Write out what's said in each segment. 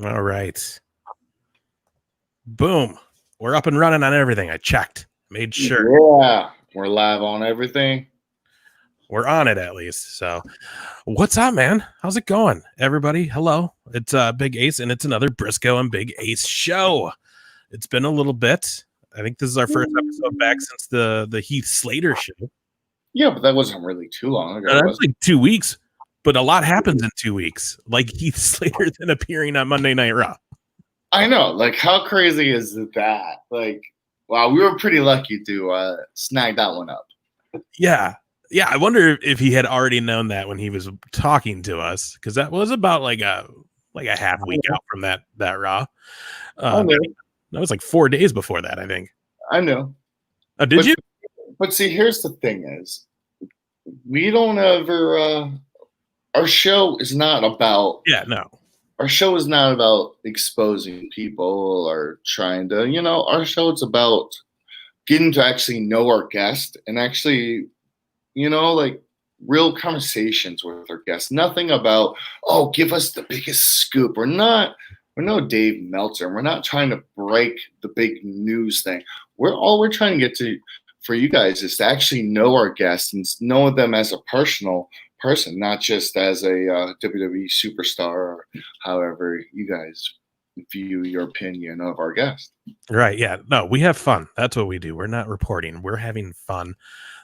All right. Boom. We're up and running on everything. I checked. Made sure. Yeah, we're live on everything. We're on it at least. So what's up, man? How's it going? Everybody, hello. It's Big Ace, and it's another Brisco and Big Ace show. It's been a little bit. I think this is our first episode back since the Heath Slater show. Yeah, but that wasn't really too long ago. That's like 2 weeks, but a lot happens in 2 weeks. Like Heath Slater then appearing on Monday Night Raw. I know. Like, how crazy is that? Like, wow, we were pretty lucky to snag that one up. Yeah. Yeah, I wonder if he had already known that when he was talking to us, because that was about like a half week out from that Raw. That was like 4 days before that, I think. I know. Oh, did you? But see, here's the thing: is we don't ever. Our show is not about. Yeah, no. Our show is not about exposing people or trying to. Our show is about getting to actually know our guest and actually. Like real conversations with our guests. Nothing about, give us the biggest scoop. We're no Dave Meltzer. We're not trying to break the big news thing. We're trying to get to for you guys is to actually know our guests and know them as a personal person, not just as a WWE superstar or however you guys view your opinion of our guest. Right. Yeah. No, we have fun. That's what we do. We're not reporting. We're having fun.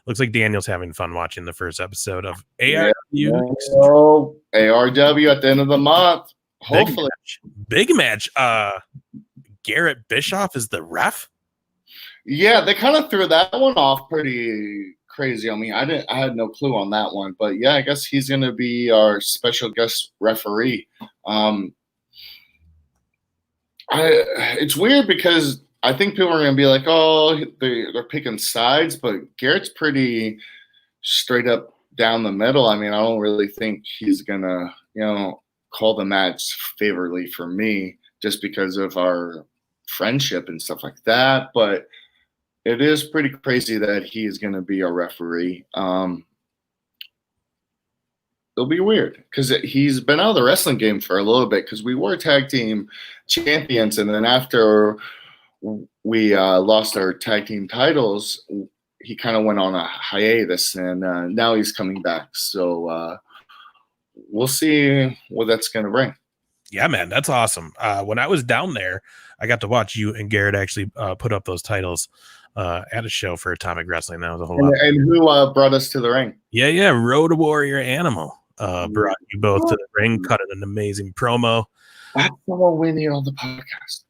Looks like Daniel's having fun watching the first episode of ARW. ARW at the end of the month. Hopefully. Big match. Garrett Bischoff is the ref. Yeah, they kind of threw that one off pretty crazy. I mean, I had no clue on that one, but yeah, I guess he's gonna be our special guest referee. It's weird because I think people are going to be like, they're picking sides, but Garrett's pretty straight up down the middle. I mean, I don't really think he's going to, call the match favorably for me just because of our friendship and stuff like that. But it is pretty crazy that he is going to be a referee. It'll be weird because he's been out of the wrestling game for a little bit because we were tag team champions. And then after we lost our tag team titles, he kind of went on a hiatus, and now he's coming back. So we'll see what that's going to bring. Yeah, man, that's awesome. When I was down there, I got to watch you and Garrett actually put up those titles at a show for Atomic Wrestling. That was a whole lot. And who brought us to the ring? Yeah. Road Warrior Animal brought you both to the ring, cut an amazing promo. That's someone we need on the podcast.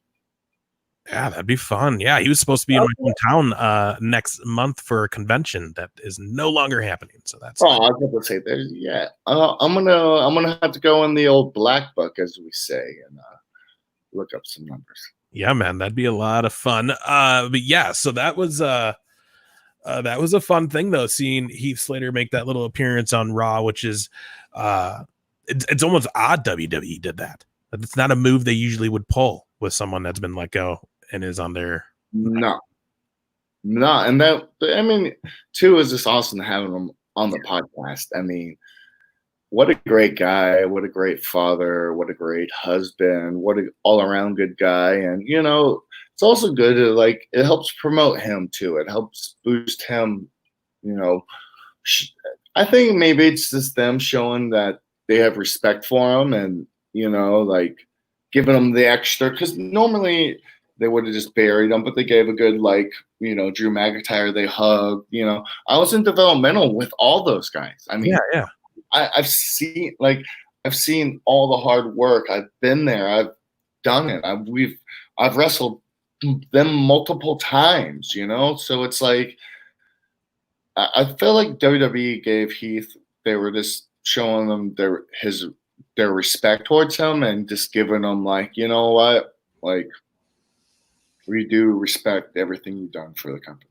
Yeah, that'd be fun. Yeah, he was supposed to be in my hometown next month for a convention that is no longer happening. So that's. I was going to say there's. Yeah, I'm gonna have to go in the old black book, as we say, and look up some numbers. Yeah, man, that'd be a lot of fun. But yeah, so that was a fun thing though, seeing Heath Slater make that little appearance on Raw, which is it's almost odd WWE did that. It's not a move they usually would pull with someone that's been let go and is on their no, and that I mean, too, is just awesome to have him on the podcast. I mean, what a great guy, what a great father, what a great husband, what an all-around good guy, and it's also good to it helps promote him too. It helps boost him. I think maybe it's just them showing that they have respect for him and giving him the extra, because normally they would have just buried him, but they gave a good Drew McIntyre, they hugged. I was in developmental with all those guys. I mean, yeah. I've seen all the hard work. I've been there. I've done it. I've wrestled them multiple times. So it's like I feel like WWE gave Heath. They were just showing them their respect towards him and just giving him we do respect everything you've done for the company.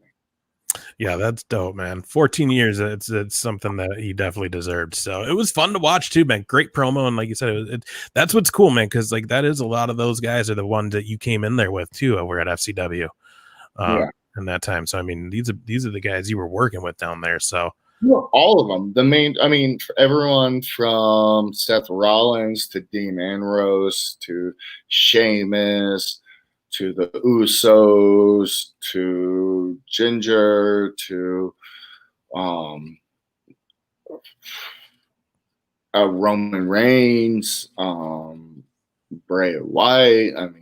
Yeah, that's dope, man. 14 years. It's something that he definitely deserved. So it was fun to watch too, man. Great promo. And like you said, that's what's cool, man. Cause that is a lot of those guys are the ones that you came in there with too, over at FCW in that time. So, I mean, these are the guys you were working with down there. So Well, all of them. Everyone from Seth Rollins to Dean Ambrose to Sheamus to the Usos to Ginger to um, Roman Reigns, Bray Wyatt.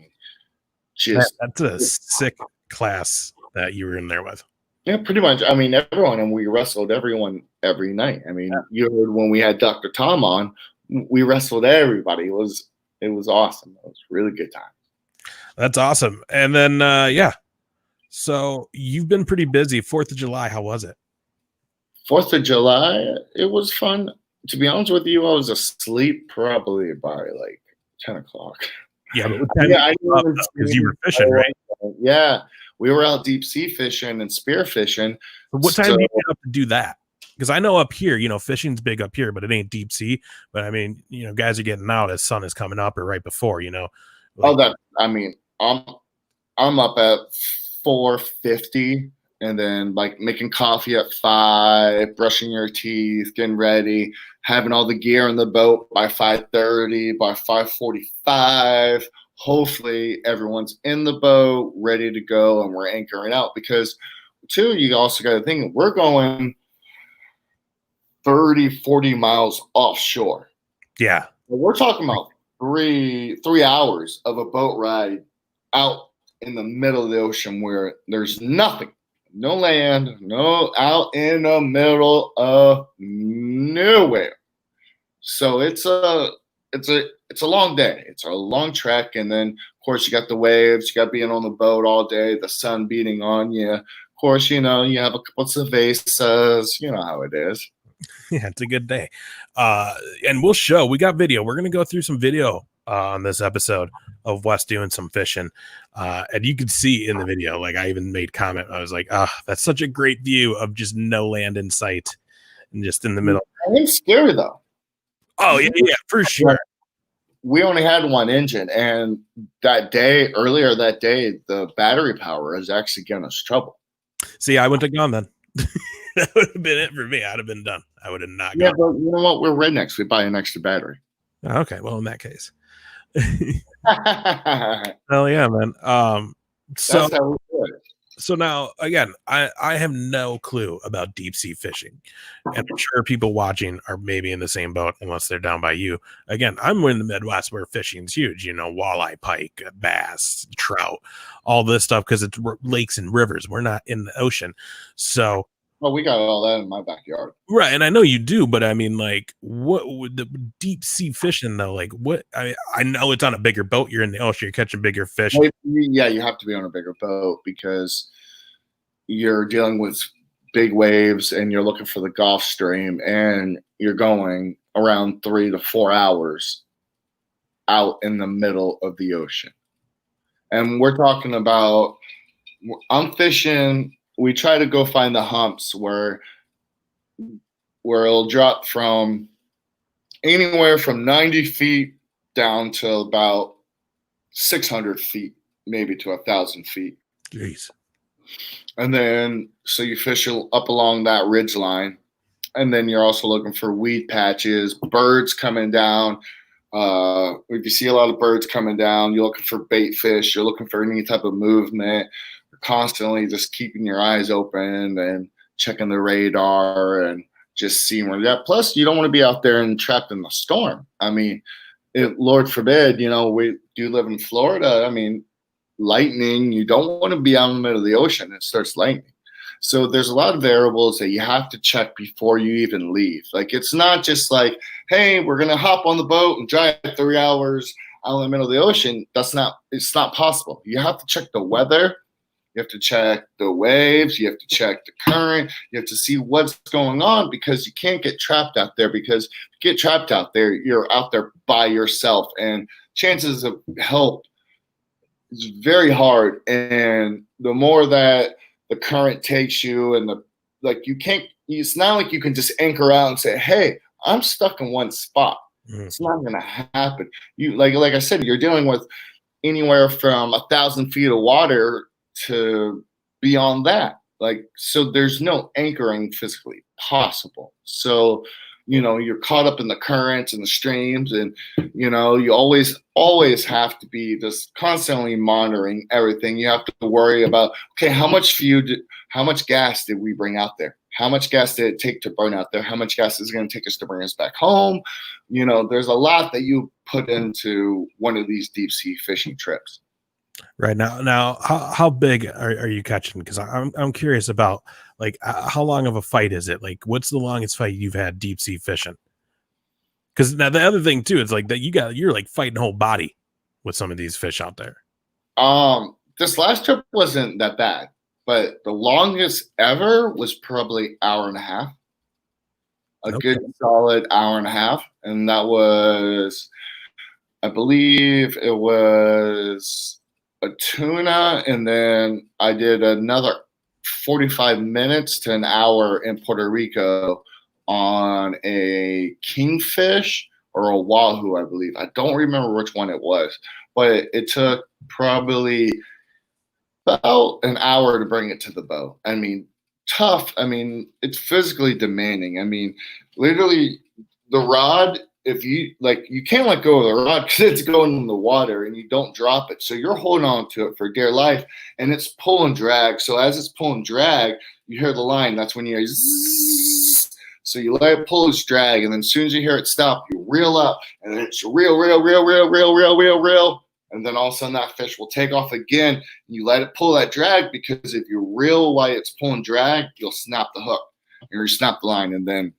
Just That's a sick class that you were in there with. yeah, pretty much. Everyone, and we wrestled everyone every night. You heard when we had Dr. Tom on, we wrestled everybody. It was awesome. It was a really good time. That's awesome. And then so you've been pretty busy. 4th of July, how was it? 4th of July, it was fun. To be honest with you, I was asleep probably by like 10 o'clock. Yeah, but because you were fishing, right? Yeah, we were out deep sea fishing and spear fishing. What time do you get up to do that? Because I know up here, fishing's big up here, but it ain't deep sea. But guys are getting out as sun is coming up or right before, I'm up at 4:50 and then like making coffee at 5, brushing your teeth, getting ready, having all the gear in the boat by 5:30, by 5:45. Hopefully everyone's in the boat, ready to go, and we're anchoring out because, too, you also got to think we're going 30, 40 miles offshore. Yeah. We're talking about 3 hours of a boat ride out in the middle of the ocean where there's nothing. No land, no out in the middle of nowhere. So it's a long day. It's a long trek, and then of course you got the waves. You got being on the boat all day, the sun beating on you. Of course, you have a couple of cervezas. You know how it is. Yeah, it's a good day. And we got video. We're gonna go through some video on this episode of Wes doing some fishing. And you could see in the video, like I even made comment. I was like, that's such a great view of just no land in sight and just in the middle. It's scary though. Oh yeah, for sure. We only had one engine, and earlier that day, the battery power is actually getting us trouble. See, I wouldn't have gone then. That would have been it for me. I'd have been done. I would have not gone. Yeah, but you know what? We're rednecks. We buy an extra battery. Okay, well, in that case. Hell yeah, man. So now again, I have no clue about deep sea fishing, and I'm sure people watching are maybe in the same boat unless they're down by you. Again, I'm in the Midwest where fishing's huge. Walleye, pike, bass, trout, all this stuff because it's lakes and rivers. We're not in the ocean, so. Well, we got all that in my backyard. Right, and I know you do, but I mean, like, what would the deep sea fishing though? Like, what? I know it's on a bigger boat. You're in the ocean. You're catching bigger fish. Yeah, you have to be on a bigger boat because you're dealing with big waves, and you're looking for the Gulf Stream, and you're going around 3 to 4 hours out in the middle of the ocean. And we're talking about, I'm fishing. We try to go find the humps where it'll drop from anywhere from 90 feet down to about 600 feet, maybe to 1,000 feet. Jeez. And then, so you fish up along that ridge line, and then you're also looking for weed patches, birds coming down. If you see a lot of birds coming down, you're looking for bait fish. You're looking for any type of movement. Constantly just keeping your eyes open and checking the radar and just seeing where that. Plus, you don't want to be out there and trapped in the storm. Lord forbid, we do live in Florida. Lightning, you don't want to be out in the middle of the ocean. It starts lightning. So there's a lot of variables that you have to check before you even leave. Like, it's not just like, hey, we're going to hop on the boat and drive 3 hours out in the middle of the ocean. It's not possible. You have to check the weather. You have to check the waves. You have to check the current. You have to see what's going on because you can't get trapped out there because if you get trapped out there, you're out there by yourself and chances of help is very hard. And the more that the current takes you and it's not like you can just anchor out and say, hey, I'm stuck in one spot. It's not going to happen. You like I said, you're dealing with anywhere from 1,000 feet of water to beyond that. Like, so there's no anchoring physically possible. So, you're caught up in the currents and the streams, and you always have to be just constantly monitoring everything. You have to worry about, okay, how much gas did we bring out there? How much gas did it take to burn out there? How much gas is it going to take us to bring us back home? There's a lot that you put into one of these deep sea fishing trips. Right now, how big are you catching? Because I'm curious about, like, how long of a fight is it? Like, what's the longest fight you've had deep sea fishing? Because now the other thing too, it's like that you're like fighting whole body with some of these fish out there. This last trip wasn't that bad, but the longest ever was probably hour and a half. Good solid hour and a half, and that was, I believe it was a tuna, and then I did another 45 minutes to an hour in Puerto Rico on a kingfish or a wahoo, I believe. I don't remember which one it was, but it took probably about an hour to bring it to the boat. I mean, tough. I mean, it's physically demanding. I mean, literally the rod, if you can't let go of the rod because it's going in the water and you don't drop it. So you're holding on to it for dear life, and it's pull and drag. So as it's pull and drag, you hear the line. That's when you hear zzz. So you let it pull its drag, and then as soon as you hear it stop, you reel up, and then it's reel. And then all of a sudden that fish will take off again. And you let it pull that drag, because if you reel while it's pulling drag, you'll snap the hook or you snap the line, and then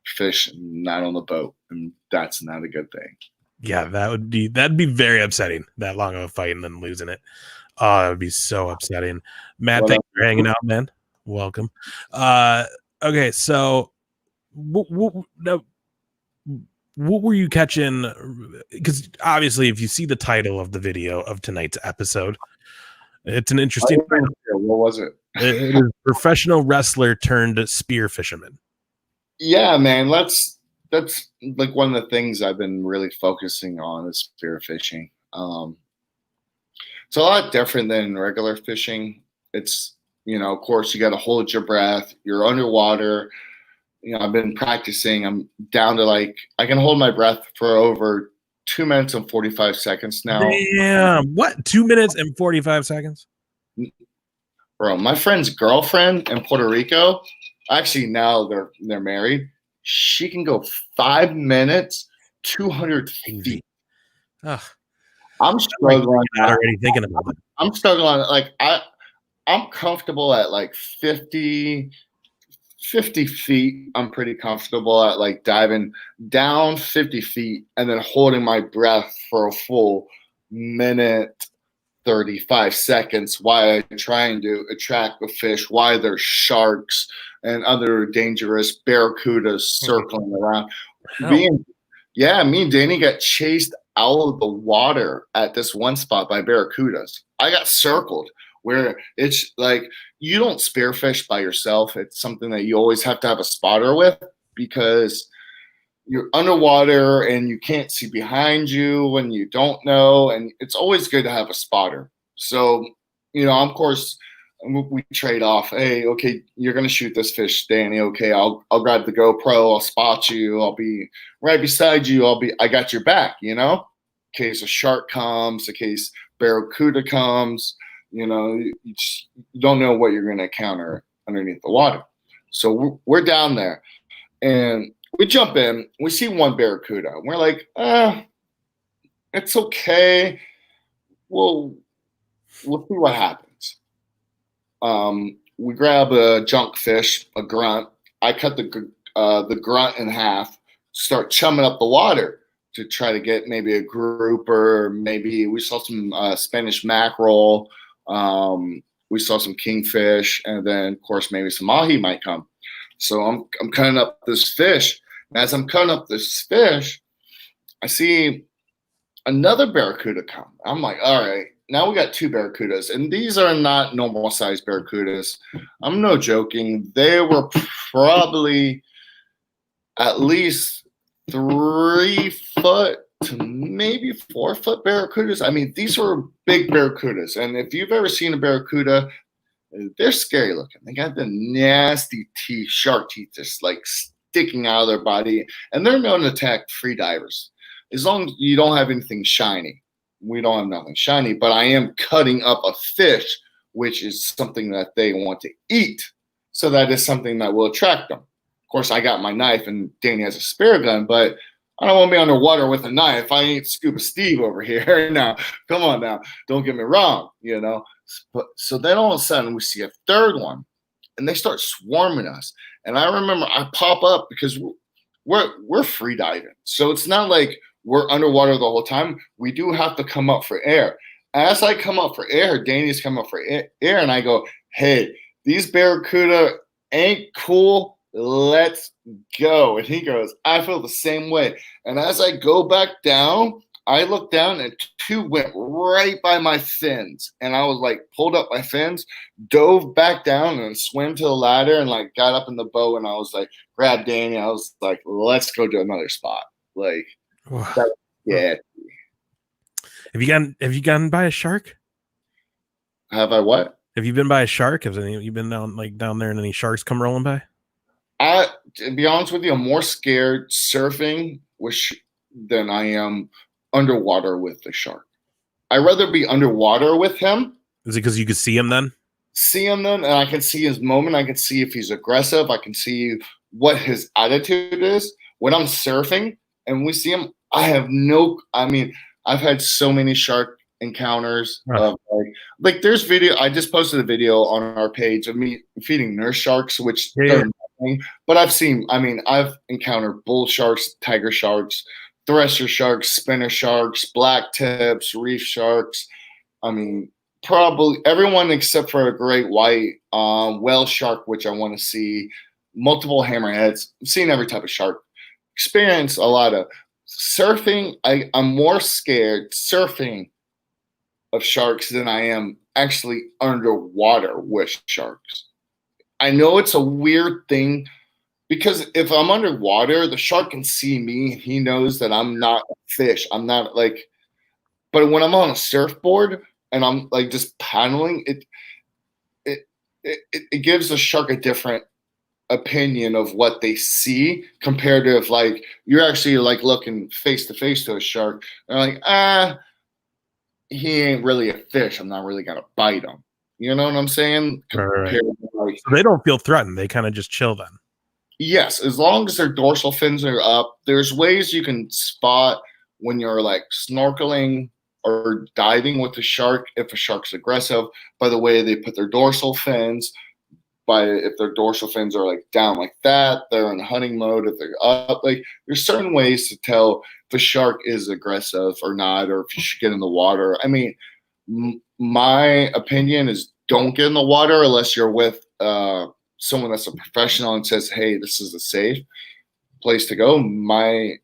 fish not on the boat, and that's not a good thing. Yeah, that'd be very upsetting, that long of a fight and then losing it. That would be so upsetting. Matt, thanks for hanging out, man. Welcome. Okay, so what were you catching? Because obviously, if you see the title of the video of tonight's episode, it's an interesting title. What was it? It is professional wrestler turned spear fisherman. Yeah, man, that's like one of the things I've been really focusing on is spear fishing. It's a lot different than regular fishing. It's, of course, you got to hold your breath. You're underwater. I've been practicing. I'm down to I can hold my breath for over 2 minutes and 45 seconds now. Damn, what? 2 minutes and 45 seconds? Bro, my friend's girlfriend in Puerto Rico, actually now they're married. She can go 5 minutes, 200 feet. Ugh. I'm struggling. I'm already thinking about it. I'm struggling. I'm comfortable at 50 feet. I'm pretty comfortable at diving down 50 feet and then holding my breath for a full minute 35 seconds while I'm trying to attract the fish, while there's sharks and other dangerous barracudas circling around. Me and Danny got chased out of the water at this one spot by barracudas. I got circled, where it's you don't spearfish by yourself. It's something that you always have to have a spotter with, because you're underwater and you can't see behind you when you don't know, and it's always good to have a spotter. So, of course, we trade off. Hey, okay, you're gonna shoot this fish, Danny. Okay, I'll grab the GoPro. I'll spot you. I'll be right beside you. I got your back. In case a shark comes, in case barracuda comes. You don't know what you're gonna encounter underneath the water. So we're down there, and we jump in. We see one barracuda. We're like, it's okay. We'll see what happens. We grab a junk fish, a grunt. I cut the grunt in half, start chumming up the water to try to get maybe a grouper. Maybe we saw some Spanish mackerel. We saw some kingfish, and then of course maybe some mahi might come. So I'm cutting up this fish. And as I'm cutting up this fish, I see another barracuda come. I'm like, all right, now we got two barracudas, and these are not normal sized barracudas. I'm no joking. They were probably at least 3 foot to maybe 4 foot barracudas. I mean, these were big barracudas. And if you've ever seen a barracuda, They're scary looking. They got the nasty teeth, shark teeth, just like sticking out of their body, and they're known to attack free divers. As long as you don't have anything shiny. We don't have nothing shiny, but I am cutting up a fish, which is something that they want to eat. So that is something that will attract them. Of course, I got my knife, and Danny has a spare gun, but I don't want to be underwater with a knife. I ain't Scuba Steve over here. Now, come on now. Don't get me wrong, you know. But so then all of a sudden we see a third one, and they start swarming us. And I remember I pop up because we're free diving. So it's not like we're underwater the whole time. We do have to come up for air. As I come up for air, Danny's come up for air, and I go, hey, these barracuda ain't cool. Let's go. And he goes, I feel the same way. And as I go back down, I look down and two went right by my fins. And I was like, pulled up my fins, dove back down and swam to the ladder and like got up in the boat. And I was like, grabbed Danny. I was like, let's go to another spot. Like, yeah. Have you gotten by a shark? Have I what? Have you been by a shark? Have you been down there and any sharks come rolling by? To be honest with you, I'm more scared surfing than I am underwater with the shark. I'd rather be underwater with him. Is it because you could see him then? See him then, and I can see his moment. I can see if he's aggressive. I can see what his attitude is. When I'm surfing and we see him, I've had so many shark encounters of like there's video. I just posted a video on our page of me feeding nurse sharks, which they're nothing, but I've encountered bull sharks, tiger sharks, thresher sharks, spinner sharks, black tips, reef sharks. Probably everyone except for a great white, whale shark, which I want to see, multiple hammerheads. I've seen every type of shark. Experience a lot of surfing. I'm more scared surfing of sharks than I am actually underwater with sharks. I know it's a weird thing because if I'm underwater, the shark can see me. He knows that I'm not a fish. I'm not like, but when I'm on a surfboard and I'm like just paddling, it gives the shark a different opinion of what they see compared to if like you're actually like looking face to face to a shark. They're like, he ain't really a fish. I'm not really gonna bite him. You know what I'm saying? Right. So they don't feel threatened. They kind of just chill then. Yes, as long as their dorsal fins are up. There's ways you can spot when you're like snorkeling or diving with a shark if a shark's aggressive by the way they put their dorsal fins. By if their dorsal fins are like down like that, they're in hunting mode. If they're up, like there's certain ways to tell if a shark is aggressive or not, or if you should get in the water. My opinion is don't get in the water unless you're with someone that's a professional and says, "Hey, this is a safe place to go." My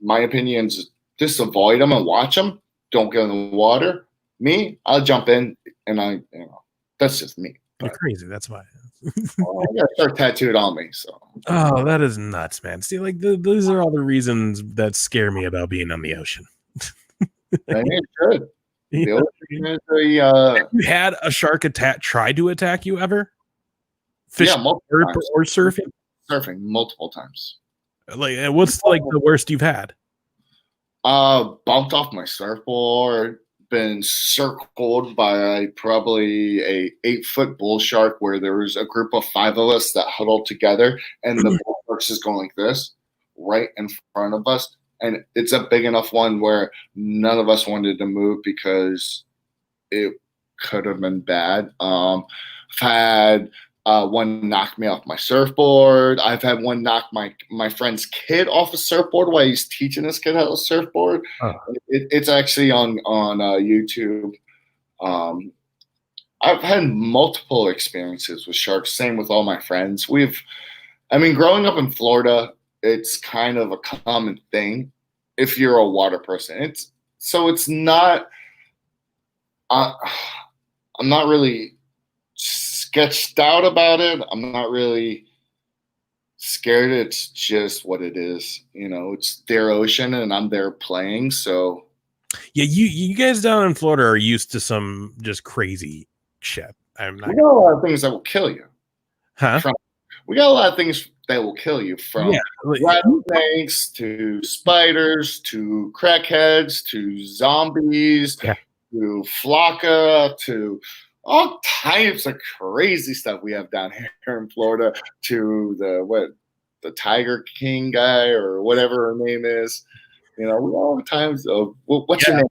opinion is just avoid them and watch them. Don't get in the water. Me, I'll jump in, and that's just me. You're crazy. That's why. I got a shark tattooed on me. So. Oh, that is nuts, man. See, like those are all the reasons that scare me about being on the ocean. It should. Yeah. You had a shark try to attack you ever? Fishing or surfing? Surfing multiple times. Like, what's like the worst you've had? Bumped off my surfboard. Been circled by probably a 8-foot bull shark where there was a group of 5 of us that huddled together and the bull shark's just going like this right in front of us. And it's a big enough one where none of us wanted to move because it could have been bad. I've had one knock me off my surfboard. I've had one knock my friend's kid off a surfboard while he's teaching this kid how to surfboard. It's actually on YouTube. I've had multiple experiences with sharks. Same with all my friends. Growing up in Florida, it's kind of a common thing if you're a water person. It's not. I'm not really sketched out about it. I'm not really scared. It's just what it is. It's their ocean and I'm there playing. So yeah, you guys down in Florida are used to some just crazy shit. I'm not. We got a lot of things that will kill you. Huh? We got a lot of things that will kill you, from rattlesnakes to spiders to crackheads to zombies to flocka to all types of crazy stuff we have down here in Florida, to the Tiger King guy or whatever her name is. We all times of what's her name?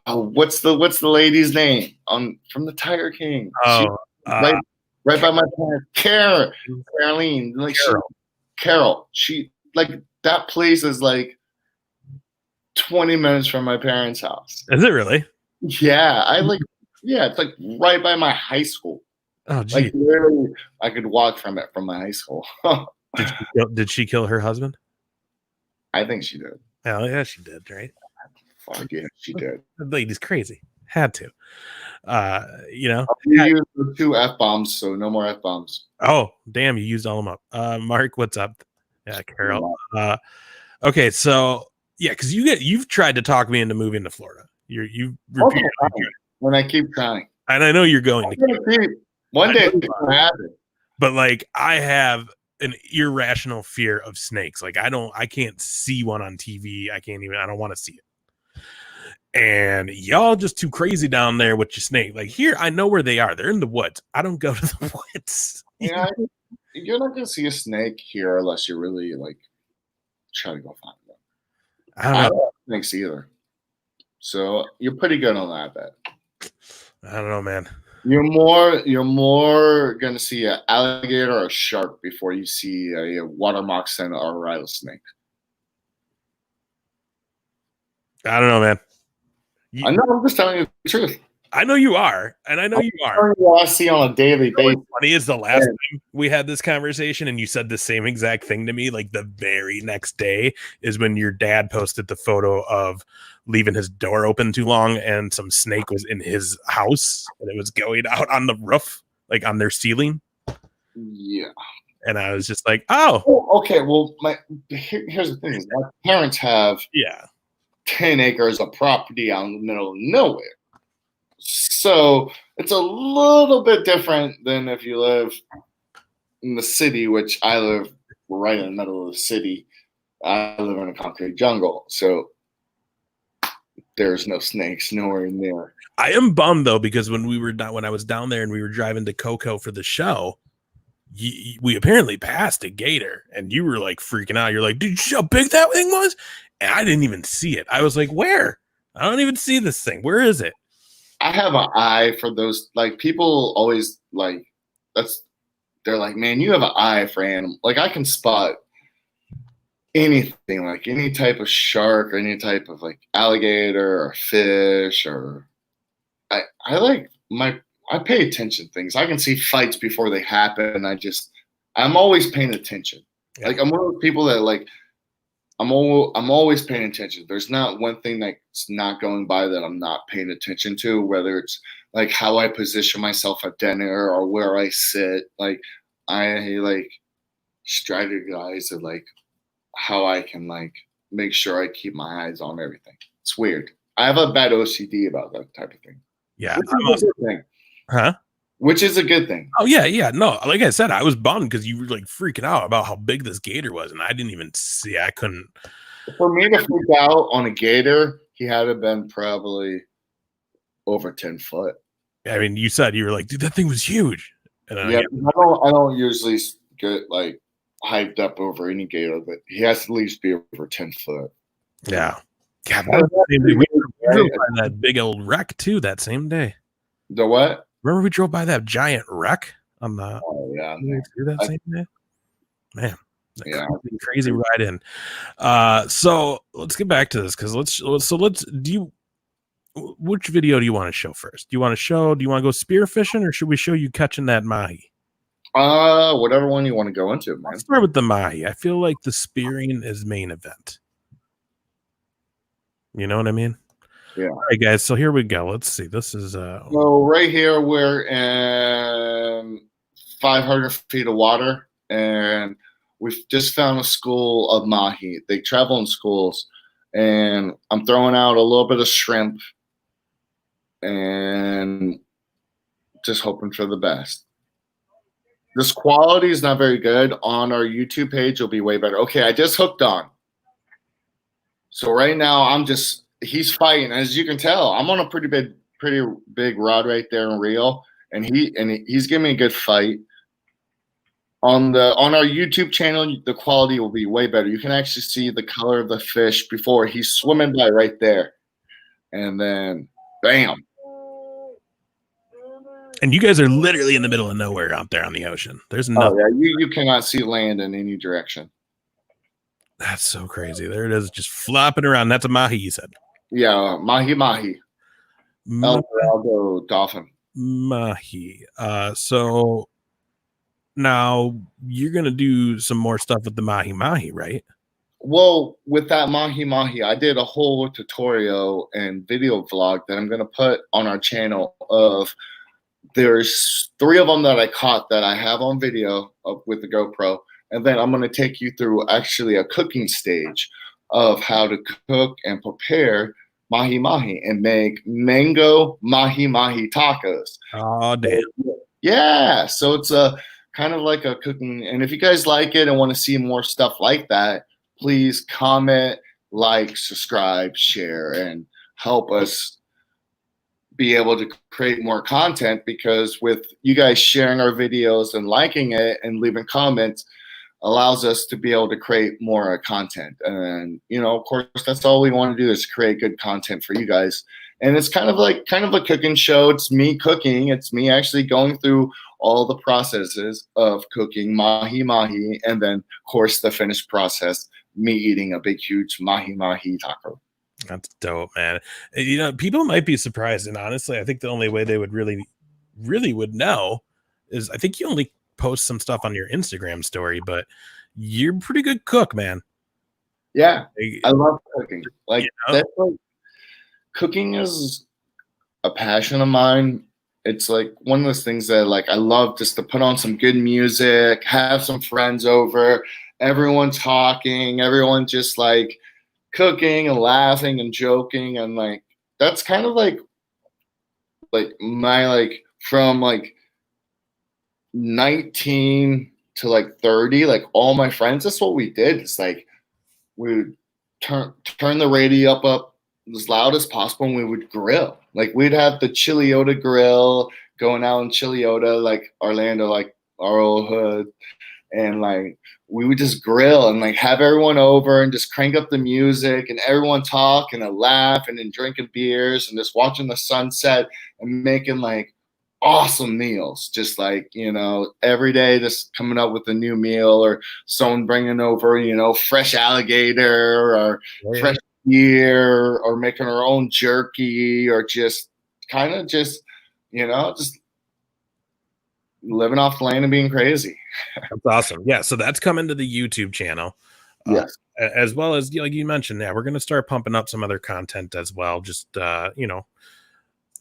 What's the lady's name from the Tiger King? Right by my parents, Caroline, like Carol. She like that place is like 20 minutes from my parents' house. Is it really? Yeah, it's like right by my high school. Oh, geez. Like literally, I could walk from my high school. Did she kill her husband? I think she did. Oh yeah, she did, right? Fuck yeah, she did. The lady's crazy. Had to. You used the 2 F-bombs, so no more F-bombs. Oh, damn, you used all of them up. Mark, what's up? Yeah, Carol. Okay, so yeah, because you've tried to talk me into moving to Florida. You've repeatedly, and I keep trying. And I know you're going to. One day it's gonna happen. But like, I have an irrational fear of snakes. Like, I can't see one on TV. I don't want to see it. And y'all just too crazy down there with your snake. Like, here, I know where they are. They're in the woods. I don't go to the woods. Yeah, you're not gonna see a snake here unless you really like try to go find them. I don't know snakes either. So you're pretty good on that bet. I don't know, man. You're more gonna see an alligator or a shark before you see a water moccasin or a rattlesnake. I don't know, man. I know. I'm just telling you the truth. I know you are, and I know you are. What I see on a daily basis. Funny is the last time we had this conversation, and you said the same exact thing to me. Like the very next day is when your dad posted the photo of leaving his door open too long, and some snake was in his house, and it was going out on the roof, like on their ceiling. Yeah. And I was just like, oh, okay. Well, here's the thing: is my parents have 10 acres of property out in the middle of nowhere. So it's a little bit different than if you live in the city, which I live right in the middle of the city. I live in a concrete jungle, so there's no snakes nowhere near. I am bummed though, because when I was down there and we were driving to Cocoa for the show, we apparently passed a gator, and you were like freaking out. You're like, "Did you see how big that thing was?" And I didn't even see it. I was like, "Where? I don't even see this thing. Where is it?" I have an eye for those. Like, people always like they're like, man, you have an eye for animals. Like, I can spot anything, like any type of shark or any type of like alligator or fish, or I pay attention to things. I can see fights before they happen. I'm always paying attention. Yeah. Like, I'm one of those people that like I'm always paying attention. There's not one thing that's not going by that I'm not paying attention to, whether it's like how I position myself at dinner or where I sit. Like, I like strategize of like how I can like make sure I keep my eyes on everything. It's weird. I have a bad OCD about that type of thing. Yeah. Which is a good thing. Huh? Which is a good thing. Oh, yeah. No, like I said, I was bummed because you were like freaking out about how big this gator was, and I didn't even see. I couldn't. For me to freak out on a gator, he had to have been probably over 10 foot. I mean, you said you were like, dude, that thing was huge. And I don't usually get like hyped up over any gator, but he has to at least be over 10 foot. Yeah. Yeah. We drove by that big old wreck too that same day. The what? Remember we drove by that giant wreck on the that same day? Man, crazy ride in. So let's get back to this, because which video do you want to show first? Do you want to go spearfishing, or should we show you catching that mahi? Whatever one you want to go into, man. Let's start with the mahi. I feel like the spearing is main event. You know what I mean? Yeah. All right, guys. So here we go. Let's see. This is so right here we're in 500 feet of water, and we've just found a school of mahi. They travel in schools, and I'm throwing out a little bit of shrimp, and just hoping for the best. This quality is not very good. On our YouTube page, it'll be way better. Okay, I just hooked on. So right now, he's fighting. As you can tell, I'm on a pretty big rod right there and reel, and he's giving me a good fight. On our YouTube channel, the quality will be way better. You can actually see the color of the fish before he's swimming by right there, and then bam. And you guys are literally in the middle of nowhere out there on the ocean. There's nothing. Oh yeah, you cannot see land in any direction. That's so crazy. There it is, just flopping around. That's a mahi, you said. Yeah, mahi. El Dorado dolphin. Mahi. So now you're gonna do some more stuff with the mahi, right? Well, with that mahi, I did a whole tutorial and video vlog that I'm gonna put on our channel. There's 3 of them that I caught that I have on video with the GoPro, and then I'm gonna take you through actually a cooking stage of how to cook and prepare mahi and make mango mahi tacos. Oh damn. Yeah, so it's a kind of like a cooking, and if you guys like it and want to see more stuff like that, please comment, like, subscribe, share, and help us be able to create more content, because with you guys sharing our videos and liking it and leaving comments allows us to be able to create more content. And of course, that's all we want to do is create good content for you guys. And it's kind of a cooking show. It's me cooking. It's me actually going through all the processes of cooking mahi, and then of course the finished process, me eating a big huge mahi taco. That's dope, man. People might be surprised, and honestly, I think the only way they would really would know is, I think you only post some stuff on your Instagram story, but you're a pretty good cook, man. Yeah, I love cooking. That's cooking is a passion of mine. It's like one of those things that I love, just to put on some good music, have some friends over, everyone talking, everyone just cooking and laughing and joking, and that's kind of like my from 19 to 30, all my friends, that's what we did. It's we would turn the radio up as loud as possible, and we would grill. We'd have the Chiliota grill going out in Chiliota, Orlando, our old hood, and we would just grill and have everyone over and just crank up the music and everyone talk and laugh, and then drinking beers and just watching the sunset and making awesome meals. Just every day, just coming up with a new meal, or someone bringing over, fresh alligator or fresh deer, or making our own jerky, or just just living off the land and being crazy. That's awesome. Yeah, so that's coming to the YouTube channel. Yes. As well as, like you mentioned, we're going to start pumping up some other content as well. Just,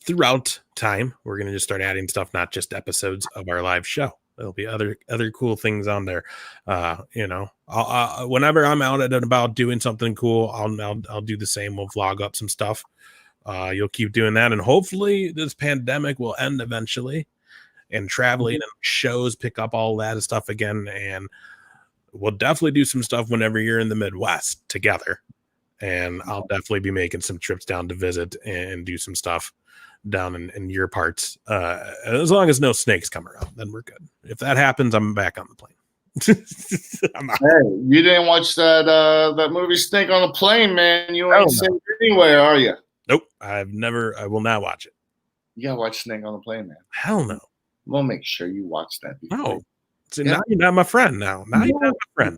throughout time, we're going to just start adding stuff, not just episodes of our live show. There'll be other cool things on there. Whenever I'm out and about doing something cool, I'll do the same. We'll vlog up some stuff. You'll keep doing that, and hopefully this pandemic will end eventually, and traveling and shows pick up all that stuff again. And we'll definitely do some stuff whenever you're in the Midwest together. And I'll definitely be making some trips down to visit and do some stuff down in your parts. As long as no snakes come around, then we're good. If that happens, I'm back on the plane. Hey, you didn't watch that movie Snake on the Plane, man. You ain't safe anywhere, are you? Nope. I will not watch it. You gotta watch Snake on the Plane, man. Hell no. We'll make sure you watch that. No. So now you're not my friend now. Now you're not my friend.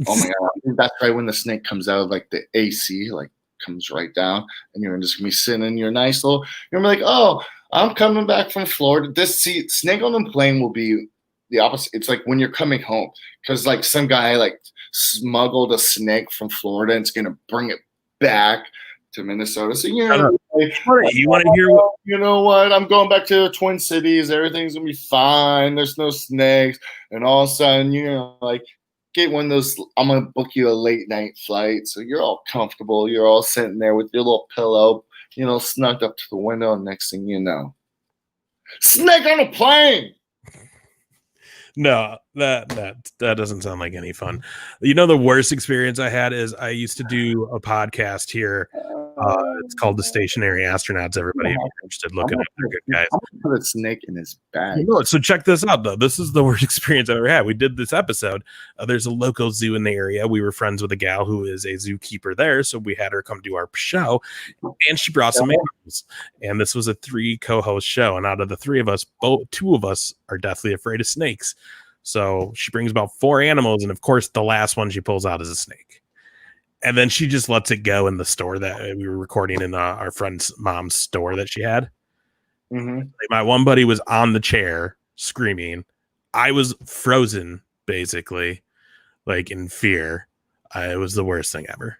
Oh my God. That's right when the snake comes out of the AC, comes right down, and you're just gonna be sitting in your nice little, you're gonna be oh, I'm coming back from Florida. Snake on the Plane will be the opposite. It's when you're coming home, because some guy smuggled a snake from Florida and it's gonna bring it back to Minnesota. So you want to hear what? You know what? I'm going back to the Twin Cities. Everything's gonna be fine. There's no snakes, and all of a sudden get one of those. I'm gonna book you a late night flight, so you're all comfortable. You're all sitting there with your little pillow, snugged up to the window. And next thing you know, Snake on a plane. No, that doesn't sound like any fun. You know, the worst experience I had is I used to do a podcast here. It's called The Stationary Astronauts. Everybody, if you're interested, look it up. They're good guys. I'm gonna put a snake in his bag. No, so check this out, though. This is the worst experience I've ever had. We did this episode. There's a local zoo in the area. We were friends with a gal who is a zookeeper there, so we had her come do our show, and she brought some animals. And this was a 3 co-host show, and out of the 3 of us, 2 of us are deathly afraid of snakes. So she brings about 4 animals, and of course, the last one she pulls out is a snake. And then she just lets it go in the store that we were recording in our friend's mom's store that she had. Mm-hmm. Like, my one buddy was on the chair screaming. I was frozen, basically, like in fear. It was the worst thing ever.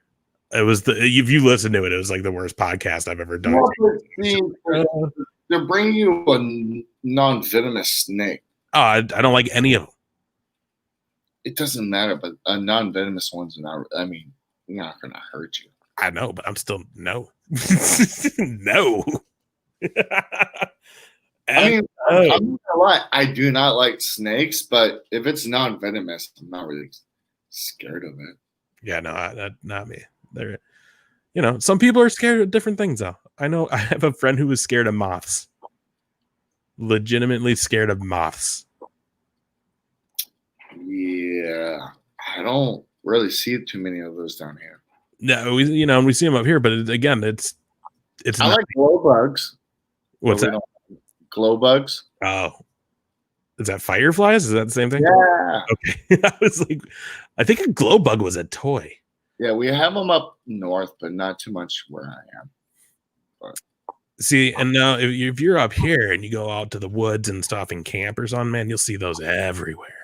It was if you listen to it, it was like the worst podcast I've ever done. They're bringing you a non-venomous snake. Oh, I don't like any of them. It doesn't matter, but a non-venomous one's not. I mean, not gonna hurt you. I know, but I'm still no, no. I mean, I'm not gonna lie. I do not like snakes, but if it's non-venomous, I'm not really scared of it. Yeah, no, not me. They're, some people are scared of different things, though. I know I have a friend who was scared of moths. Legitimately scared of moths. Yeah, I don't really see too many of those down here. No, we see them up here, but again, it's. I like glow bugs. What's that? Glow bugs. Oh, is that fireflies? Is that the same thing? Yeah. Okay. I was like, I think a glow bug was a toy. Yeah, we have them up north, but not too much where I am. But. See, and now if you're up here and you go out to the woods and stuff and camp or something, man, you'll see those everywhere.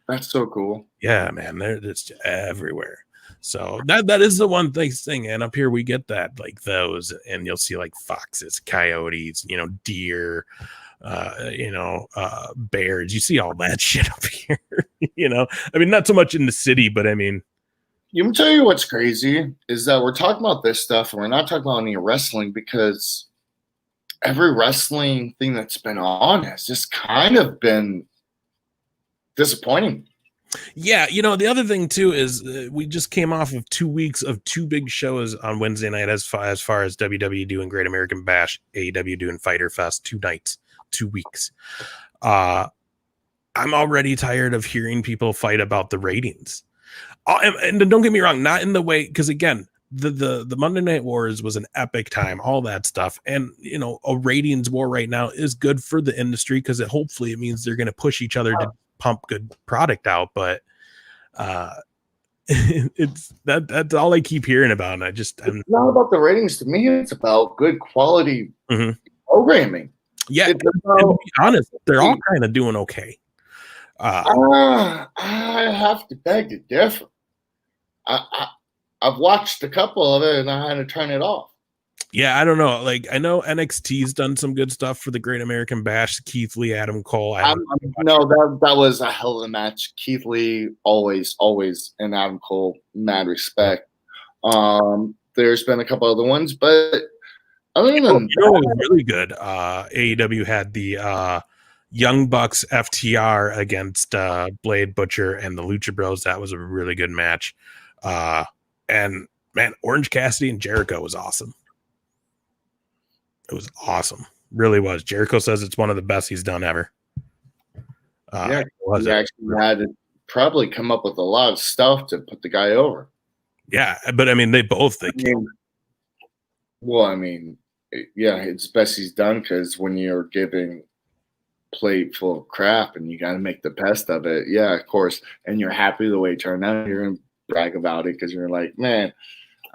That's so cool. Yeah, man, they're just everywhere. So that is the one thing, and up here we get that, like those, and you'll see like foxes, coyotes, deer, bears. You see all that shit up here. I mean, not so much in the city, but I mean, let me tell you what's crazy is that we're talking about this stuff and we're not talking about any wrestling, because every wrestling thing that's been on has just kind of been disappointing. Yeah, the other thing too is we just came off of 2 weeks of 2 big shows on Wednesday night as far as WWE doing Great American Bash, AEW doing Fyter Fest, 2 nights, 2 weeks. I'm already tired of hearing people fight about the ratings. And don't get me wrong, not in the way, because again, the Monday Night Wars was an epic time, all that stuff, and a ratings war right now is good for the industry because hopefully it means they're going to push each other to pump good product out, but it's that's all I keep hearing about, and it's not about the ratings. To me, it's about good quality programming. Yeah, to be honest, they're all kind of doing okay. I have to beg to differ. I've watched a couple of it and I had to turn it off. Yeah, I don't know. Like, I know NXT's done some good stuff for the Great American Bash. Keith Lee, Adam Cole. No, that was a hell of a match. Keith Lee, always, and Adam Cole, mad respect. There's been a couple other ones, but other than it was really good. AEW had the Young Bucks FTR against Blade, Butcher, and the Lucha Bros. That was a really good match. And man, Orange Cassidy and Jericho was awesome. It was awesome. Really was. Jericho says it's one of the best he's done ever. He actually had to probably come up with a lot of stuff to put the guy over. Yeah, but I mean, they both think. Well, I mean, yeah, it's best he's done, because when you're giving plate full of crap and you got to make the best of it, yeah, of course, and you're happy the way it turned out, you're going to brag about it because you're like, man,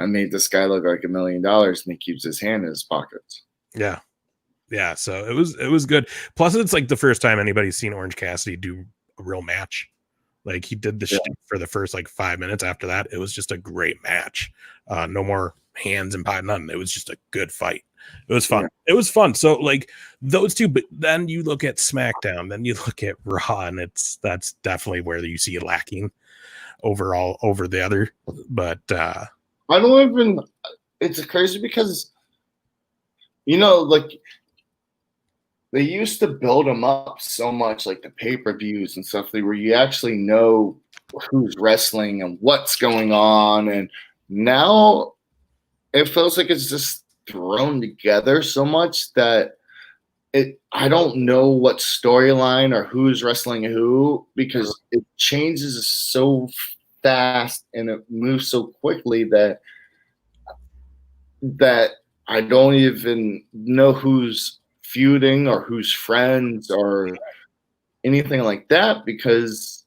I made this guy look like $1 million, and he keeps his hand in his pockets. Yeah, so it was good. Plus, it's like the first time anybody's seen Orange Cassidy do a real match. Like, he did the shit for the first like 5 minutes. After that, it was just a great match. No more hands and pie, nothing. It was just a good fight. It was fun. It was fun. So like those two, but then you look at SmackDown, then you look at Raw, and that's definitely where you see it lacking overall over the other. But I don't even. It's crazy because like they used to build them up so much, like the pay-per-views and stuff, where you actually know who's wrestling and what's going on. And now it feels like it's just thrown together so much that I don't know what storyline or who's wrestling who, because it changes so fast and it moves so quickly that I don't even know who's feuding or who's friends or anything like that, because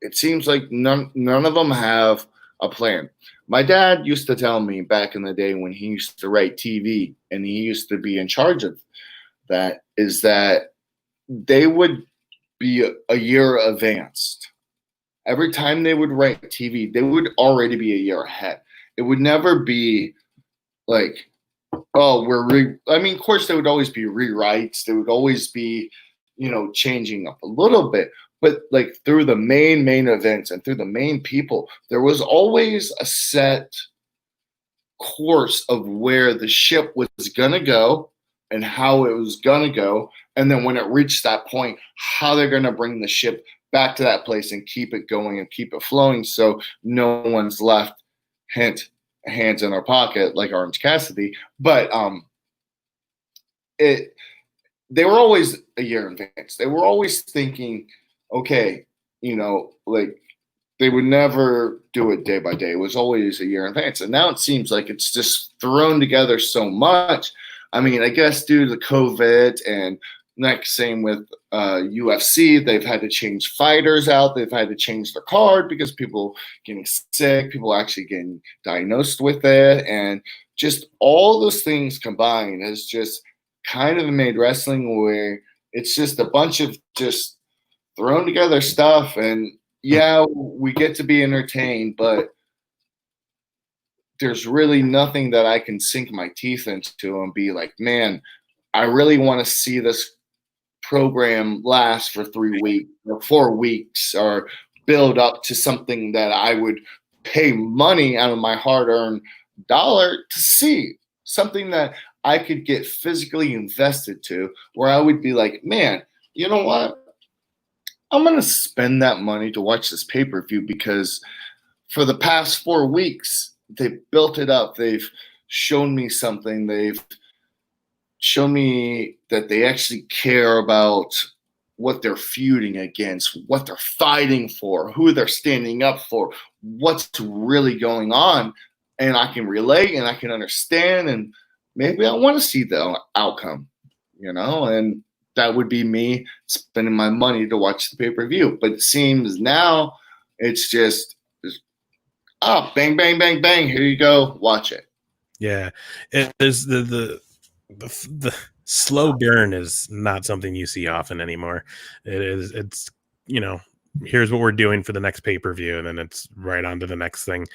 it seems like none of them have a plan. My dad used to tell me back in the day when he used to write TV and he used to be in charge of that, is that they would be a year advanced. Every time they would write TV, they would already be a year ahead. It would never be like, oh, I mean, of course, there would always be rewrites. There would always be, changing up a little bit. But like through the main events and through the main people, there was always a set course of where the ship was going to go and how it was going to go. And then when it reached that point, how they're going to bring the ship back to that place and keep it going and keep it flowing, so no one's left, hint, hands in our pocket like Orange Cassidy. But they were always a year in advance. They were always thinking, okay, like they would never do it day by day. It was always a year in advance. And now it seems like it's just thrown together so much. I mean, I guess due to COVID and next, same with UFC, they've had to change fighters out. They've had to change their card because people getting sick, people actually getting diagnosed with it. And just all those things combined has just kind of made wrestling where it's just a bunch of just thrown together stuff. And yeah, we get to be entertained, but there's really nothing that I can sink my teeth into and be like, man, I really want to see this program last for 3 weeks or 4 weeks or build up to something that I would pay money out of my hard-earned dollar to see. Something that I could get physically invested to, where I would be like, man, you know what? I'm going to spend that money to watch this pay-per-view, because for the past 4 weeks, they've built it up. They've shown me something. They've shown me that they actually care about what they're feuding against, what they're fighting for, who they're standing up for, what's really going on. And I can relate and I can understand, and maybe I want to see the outcome, and that would be me spending my money to watch the pay-per-view. But it seems now it's just, bang, bang, bang, bang, here you go, watch it. Yeah, it is the slow burn is not something you see often anymore. It's here's what we're doing for the next pay-per-view, and then it's right on to the next thing.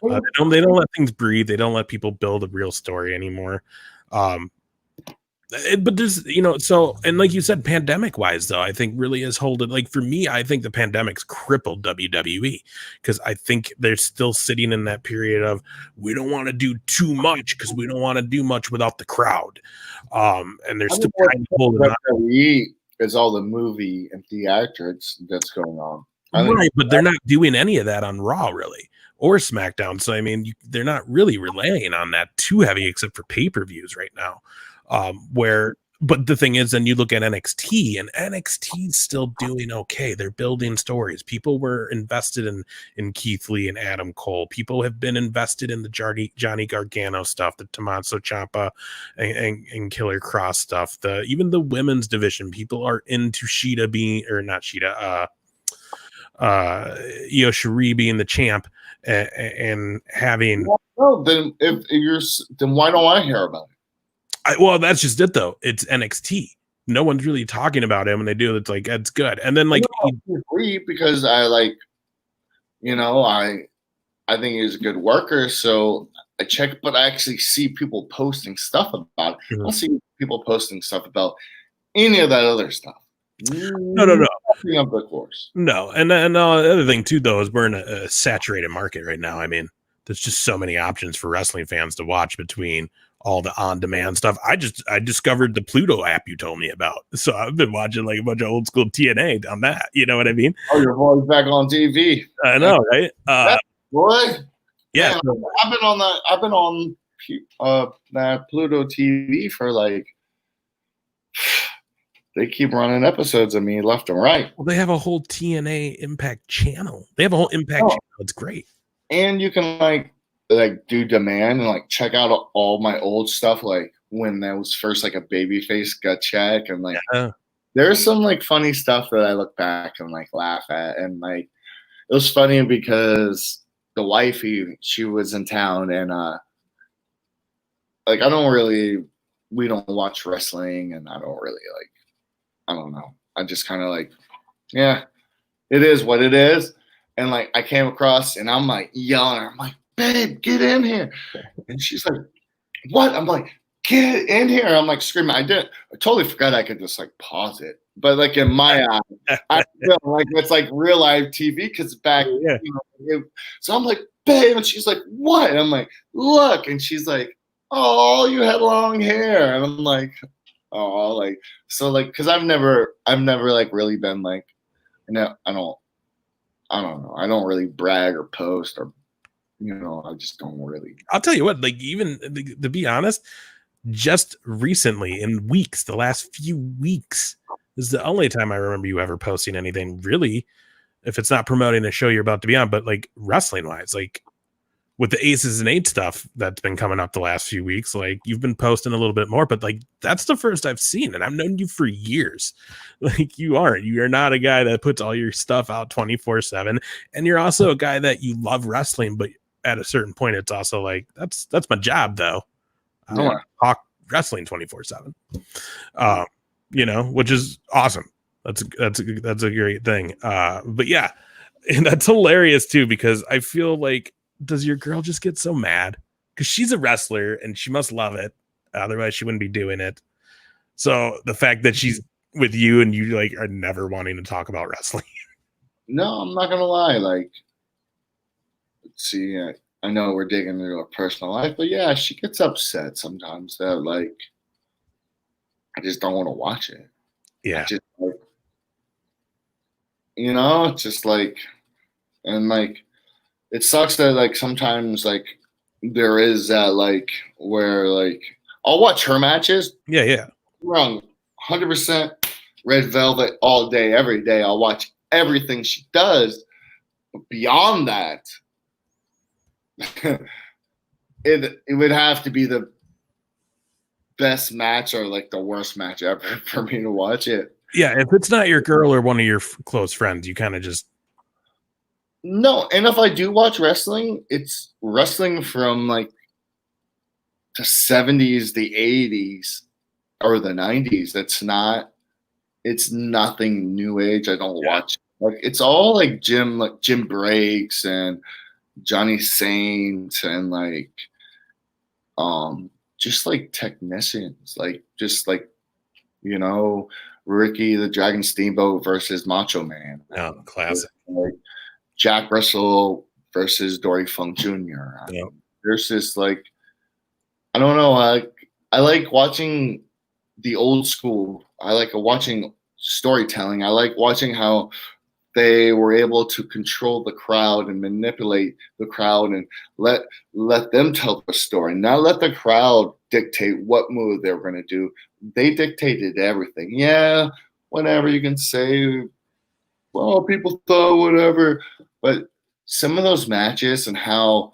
They don't let things breathe. They don't let people build a real story anymore. But there's, so, and like you said, pandemic wise though, I think really has holding, like for me, I think the pandemic's crippled WWE, because I think they're still sitting in that period of, we don't want to do too much because we don't want to do much without the crowd. And they're still kind of holding on. WWE is all the movie and theatrics that's going on. Right, but they're not doing any of that on Raw really, or SmackDown. So I mean, they're not really relying on that too heavy, except for pay-per-views right now. But the thing is, then you look at NXT, and NXT's still doing okay. They're building stories. People were invested in Keith Lee and Adam Cole. People have been invested in the Johnny Gargano stuff, the Tommaso Ciampa and Killer Cross stuff. Even the women's division, people are into Sheeta being, or not Sheeta, Io Shirai being the champ and having. Well, then then why don't I hear about it? Well, that's just it though. It's NXT. No one's really talking about him, and they do. It's like, it's good. And then like, I agree, because I like, I think he's a good worker. So I check, but I actually see people posting stuff about it. Mm-hmm. I don't see people posting stuff about any of that other stuff. No. Nothing of the course. No, and the other thing too, though, is we're in a saturated market right now. I mean, there's just so many options for wrestling fans to watch between all the on-demand stuff. I discovered the Pluto app you told me about, so I've been watching like a bunch of old school TNA on that. You know what I mean? Oh, your boy's back on TV. I know, right? Boy, yeah. Man, I've been on that. I've been on that Pluto TV for like. They keep running episodes of me left and right. Well, they have a whole TNA Impact channel. They have a whole Impact channel. It's great. And you can like do demand and like check out all my old stuff, like when that was first like a babyface gut check, and like there's some like funny stuff that I look back and like laugh at, and like it was funny because the wifey, she was in town, and like we don't watch wrestling, and I don't really like, I don't know, I just kind of like, yeah, it is what it is. And like I came across and I'm like yelling at her, I'm like, babe, get in here. And she's like, what? I'm like, get in here. I'm like screaming. I totally forgot I could just like pause it. But like in my eye, I feel like it's like real live TV because back, so I'm like, babe, and she's like, what? And I'm like, look, and she's like, oh, you had long hair, and I'm like, oh, like, so like, because I've never like really been like, I don't know. I don't really brag or post or, I just don't really. I'll tell you what, like even to be honest, just recently in weeks, the last few weeks, this is the only time I remember you ever posting anything really, if it's not promoting a show you're about to be on, but like wrestling wise, like with the Aces and Eight stuff that's been coming up the last few weeks, like you've been posting a little bit more, but like that's the first I've seen, and I've known you for years. Like you're not a guy that puts all your stuff out 24/7, and you're also a guy that you love wrestling, but at a certain point, it's also like that's my job though. I don't want to talk wrestling 24/7, which is awesome. That's a great thing. But yeah, and that's hilarious too, because I feel like, does your girl just get so mad because she's a wrestler and she must love it, otherwise she wouldn't be doing it? So the fact that she's with you and you like are never wanting to talk about wrestling. No, I'm not gonna lie. Like, let's see, I know we're digging into her personal life, but yeah, she gets upset sometimes that like I just don't want to watch it. Yeah, just, like, it's just like, and like it sucks that like sometimes like there is that like where like I'll watch her matches. Yeah. Wrong, 100% Red Velvet all day, every day. I'll watch everything she does. But beyond that, it would have to be the best match or like the worst match ever for me to watch it. Yeah, if it's not your girl or one of your close friends, you kind of just. No, and if I do watch wrestling, it's wrestling from like the 70s, the 80s, or the 90s. It's nothing new age. I don't watch. Like it's all like Jim Breaks and Johnny Saint and like just like technicians, like just like Ricky the Dragon Steamboat versus Macho Man. Oh, classic. Like Jack Russell versus Dory Funk Jr. There's this like, I don't know. I like watching the old school. I like watching storytelling. I like watching how they were able to control the crowd and manipulate the crowd and let them tell the story. Not let the crowd dictate what move they were going to do. They dictated everything. Yeah, whatever you can say. Well, people thought whatever. But some of those matches and how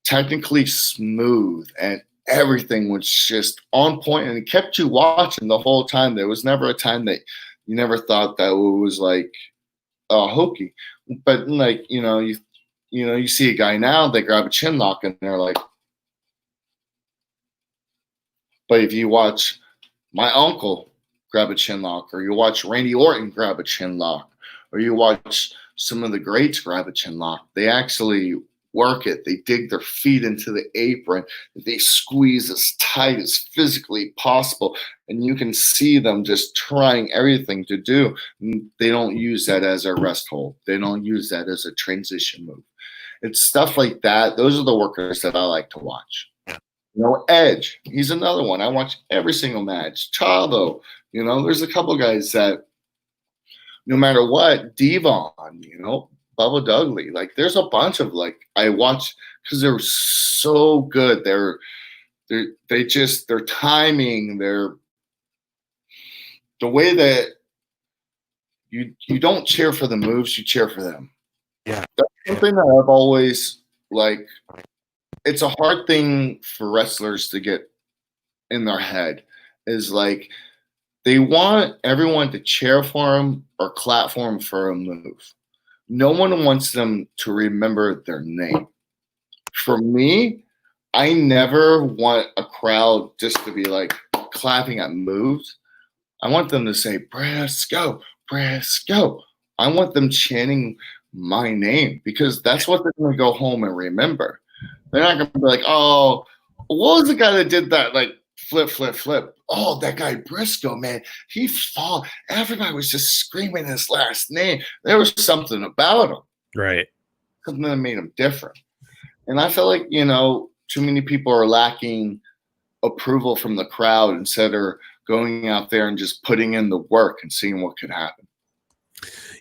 technically smooth and everything was just on point, and it kept you watching the whole time. There was never a time that you never thought that it was like hokey. But like you see a guy now, they grab a chin lock and they're like. But if you watch my uncle grab a chin lock, or you watch Randy Orton grab a chin lock, or you watch some of the greats grab a chin lock, they actually work it. They dig their feet into the apron. They squeeze as tight as physically possible. And you can see them just trying everything to do. They don't use that as a rest hold. They don't use that as a transition move. It's stuff like that. Those are the workers that I like to watch. Edge, he's another one. I watch every single match. Chavo, there's a couple guys that no matter what, Devon, Bubba Dudley, like there's a bunch of like I watch because they're so good. Their timing, the way that you don't cheer for the moves, you cheer for them. Yeah. That's something that I've always like. It's a hard thing for wrestlers to get in their head is like they want everyone to cheer for them or clap for them for a move. No one wants them to remember their name. For me, I never want a crowd just to be like clapping at moves. I want them to say Brisco, Brisco. I want them chanting my name because that's what they're going to go home and remember. They're not going to be like, oh, what was the guy that did that? Like flip, flip, flip. Oh, that guy Brisco, man, he fought. Everybody was just screaming his last name. There was something about him. Right. Something that made him different. And I feel like, too many people are lacking approval from the crowd instead of going out there and just putting in the work and seeing what could happen.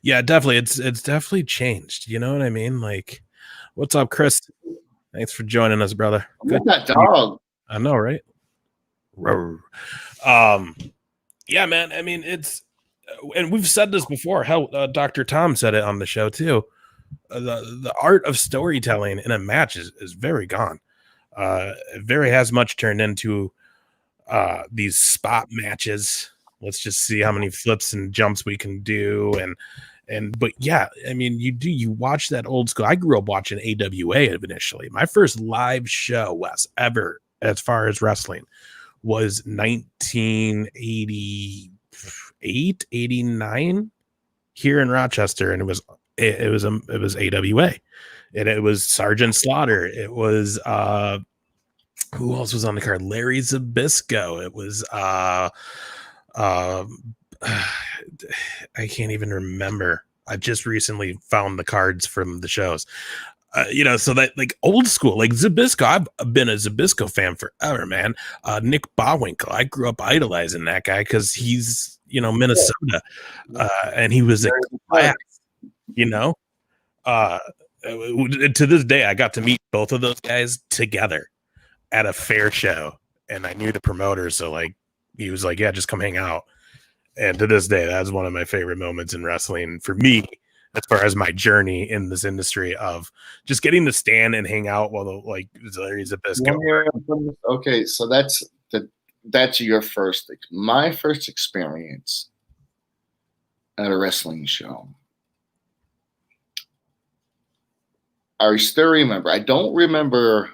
Yeah, definitely. It's definitely changed. You know what I mean? Like, what's up, Chris? Thanks for joining us, brother. Good. That dog. I know, right? Yeah, man. I mean, and we've said this before. Hell, Dr. Tom said it on the show too. The art of storytelling in a match is very gone. It very has much turned into these spot matches. Let's just see how many flips and jumps we can do. But yeah, I mean, you watch that old school. I grew up watching AWA initially. My first live show, Wes, ever as far as wrestling was 1988, 89 here in Rochester. And it was AWA, and it was Sergeant Slaughter. It was who else was on the card? Larry Zbyszko. It was I can't even remember. I just recently found the cards from the shows. So that like old school, like Zbyszko. I've been a Zbyszko fan forever, man. Nick Bockwinkel. I grew up idolizing that guy because he's Minnesota, and he was a class. To this day, I got to meet both of those guys together at a fair show, and I knew the promoter, so like he was like, "Yeah, just come hang out." And to this day, that's one of my favorite moments in wrestling for me, as far as my journey in this industry of just getting to stand and hang out while Larry Zbyszko. Okay, so that's your first. My first experience at a wrestling show. I still remember. I don't remember.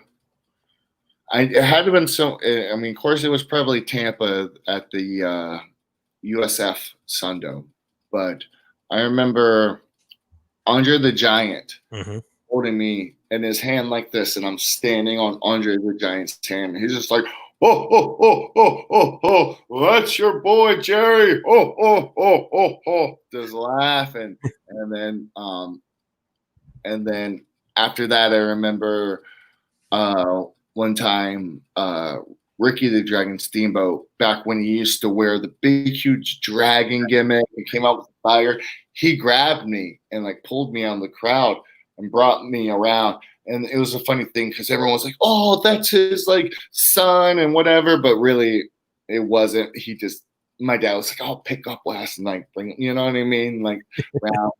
It had to been so. I mean, of course, it was probably Tampa at the USF Sundo, but I remember Andre the Giant holding me in his hand like this, and I'm standing on Andre the Giant's hand. And he's just like, "Oh, oh, oh, oh, oh, oh, that's your boy Jerry." Oh, oh, oh, oh, oh, just laughing, and then after that, I remember one time Ricky the Dragon Steamboat, back when he used to wear the big, huge dragon gimmick and came out with fire, he grabbed me and like pulled me out of the crowd and brought me around. And it was a funny thing because everyone was like, "Oh, that's his like son and whatever," but really it wasn't. My dad was like, "I'll pick up last night," you know what I mean? Like around.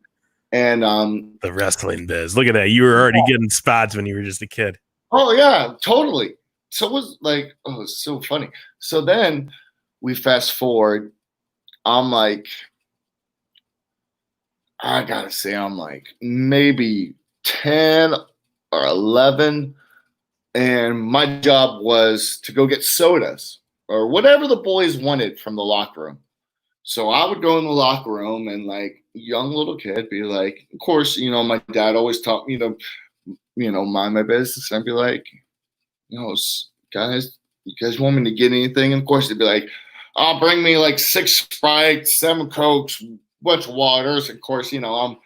And the wrestling biz. Look at that. You were already getting spots when you were just a kid. Oh yeah, totally. So it was like, oh, it's so funny. So then we fast forward. I'm like, I gotta say, I'm like maybe 10 or 11. And my job was to go get sodas or whatever the boys wanted from the locker room. So I would go in the locker room and like young little kid be like, of course, my dad always taught me to, mind my business. And I'd be like, guys, you guys want me to get anything? And of course they'd be like, "I'll bring me like 6 Sprites, 7 Cokes, bunch of waters." Of course, I'm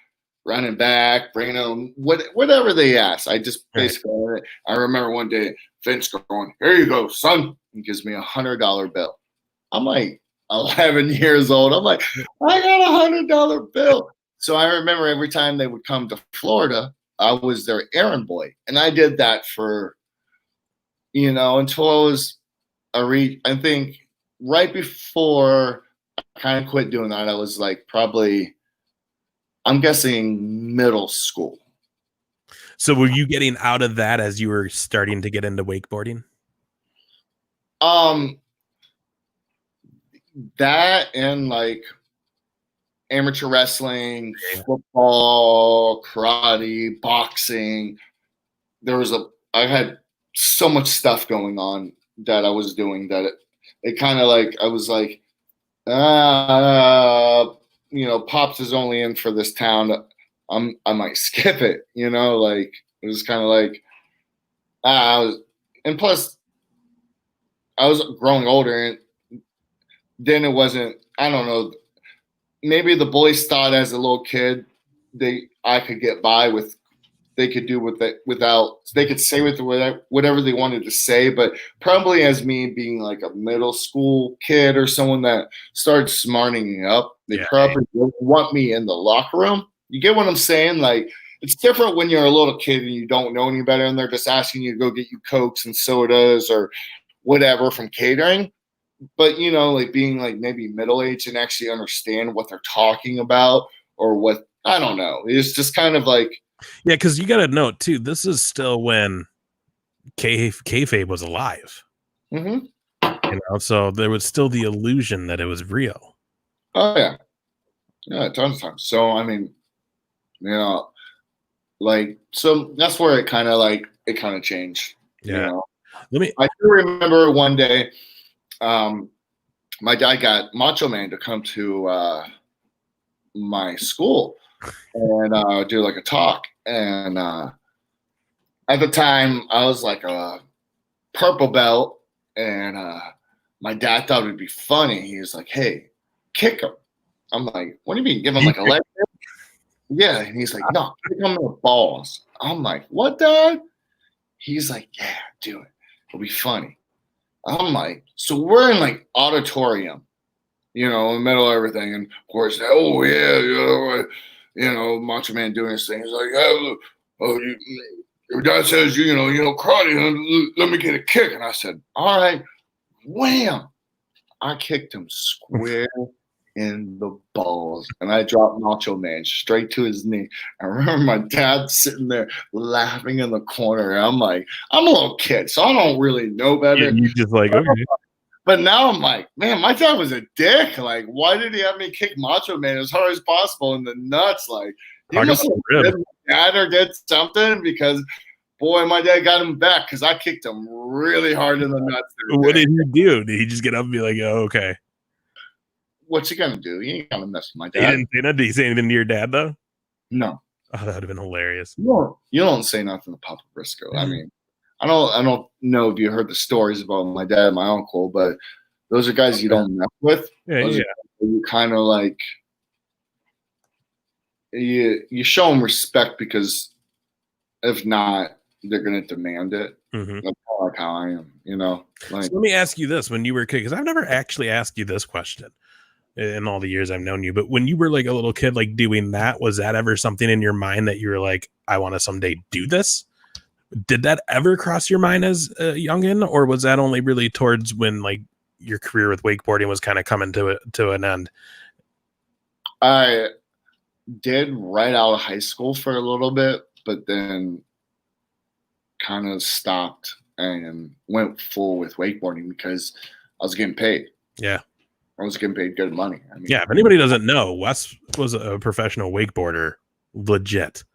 running back, bringing them whatever they asked. I just Right. basically, I remember one day Vince going, "Here you go, son." He gives me $100 bill. I'm like 11 years old. I'm like, I got $100 bill. So I remember every time they would come to Florida, I was their errand boy, and I did that for until I was I think right before I kind of quit doing that, I was like probably, I'm guessing, middle school. So were you getting out of that as you were starting to get into wakeboarding? That and like amateur wrestling, football, karate, boxing. I had so much stuff going on that I was doing that it kind of like, I was like, Pops is only in for this town. I might skip it, like it was kind of like, and plus I was growing older, and then it wasn't, I don't know, maybe the boys thought as a little kid I could get by with, they could do with it without, they could say with whatever they wanted to say. But probably as me being like a middle school kid or someone that started smarting up, they probably want me in the locker room. You get what I'm saying? Like, it's different when you're a little kid and you don't know any better, and they're just asking you to go get you Cokes and sodas or whatever from catering. But like being like maybe middle-aged and actually understand what they're talking about, or what, I don't know. It's just kind of like, yeah, because you got to note too, this is still when kayfabe was alive. So there was still the illusion that it was real. Oh yeah, tons of times. So I mean, like, so that's where it kind of changed. Yeah. I do remember one day, my dad got Macho Man to come to my school and do like a talk. And at the time, I was like a purple belt, and my dad thought it'd be funny. He was like, "Hey, kick him." I'm like, "What do you mean, give him like a leg?" Yeah, and he's like, "No, kick him in the balls." I'm like, "What, Dad?" He's like, "Yeah, do it. It'll be funny." I'm like, so we're in like auditorium, in the middle of everything, and of course, oh yeah, Macho Man doing his thing. He's like, your dad says karate, let me get a kick. And I said, all right, wham! I kicked him square in the balls, and I dropped Macho Man straight to his knee. I remember my dad sitting there laughing in the corner. And I'm like, I'm a little kid, so I don't really know better. Yeah, you just like, okay. But now I'm like, man, my dad was a dick. Like, why did he have me kick Macho Man as hard as possible in the nuts? Like, he must have hit my dad or did something, because boy, my dad got him back, because I kicked him really hard in the nuts. What did he do? Did he just get up and be like, oh, okay? What's he gonna do? He ain't gonna mess with my dad. He didn't say nothing. Did he say anything to your dad though? No. Oh, that would have been hilarious. You don't say nothing to Papa Brisco. I mean, I don't know if you heard the stories about my dad and my uncle, but those are guys you don't mess with. Yeah, You kind of like, you show them respect, because if not, they're gonna demand it. That's like how I am, Like, so let me ask you this: when you were a kid, because I've never actually asked you this question in all the years I've known you, but when you were like a little kid, like doing that, was that ever something in your mind that you were like, I want to someday do this? Did that ever cross your mind as a youngin', or was that only really towards when like your career with wakeboarding was kind of coming to an end? I did right out of high school for a little bit, but then kind of stopped and went full with wakeboarding because I was getting paid. Yeah. I was getting paid good money. I mean, yeah, if anybody doesn't know, Wes was a professional wakeboarder, legit.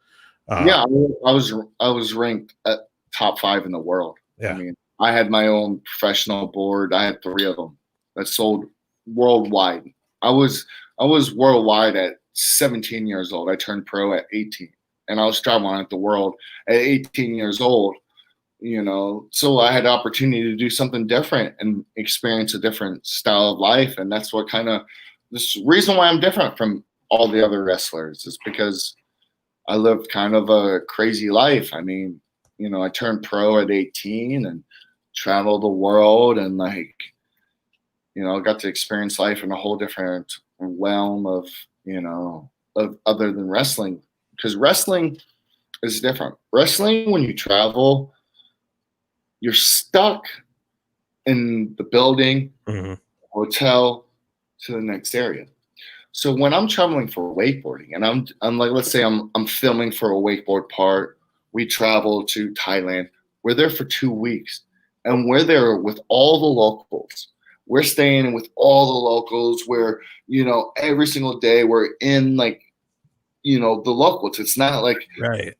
I was ranked at top 5 in the world. Yeah. I mean, I had my own professional board. I had 3 of them that sold worldwide. I was worldwide at 17 years old. I turned pro at 18, and I was traveling at the world at 18 years old. So I had the opportunity to do something different and experience a different style of life. And that's what this reason why I'm different from all the other wrestlers is because I lived kind of a crazy life. I mean, I turned pro at 18 and traveled the world, and like, got to experience life in a whole different realm of, of other than wrestling, because wrestling is different. Wrestling, when you travel, you're stuck in the building, hotel, to the next area. So when I'm traveling for wakeboarding, and I'm like, let's say I'm filming for a wakeboard part, we travel to Thailand. We're there for 2 weeks, and we're there with all the locals. We're staying with all the locals. We're, every single day we're in like, the locals. It's not like Right.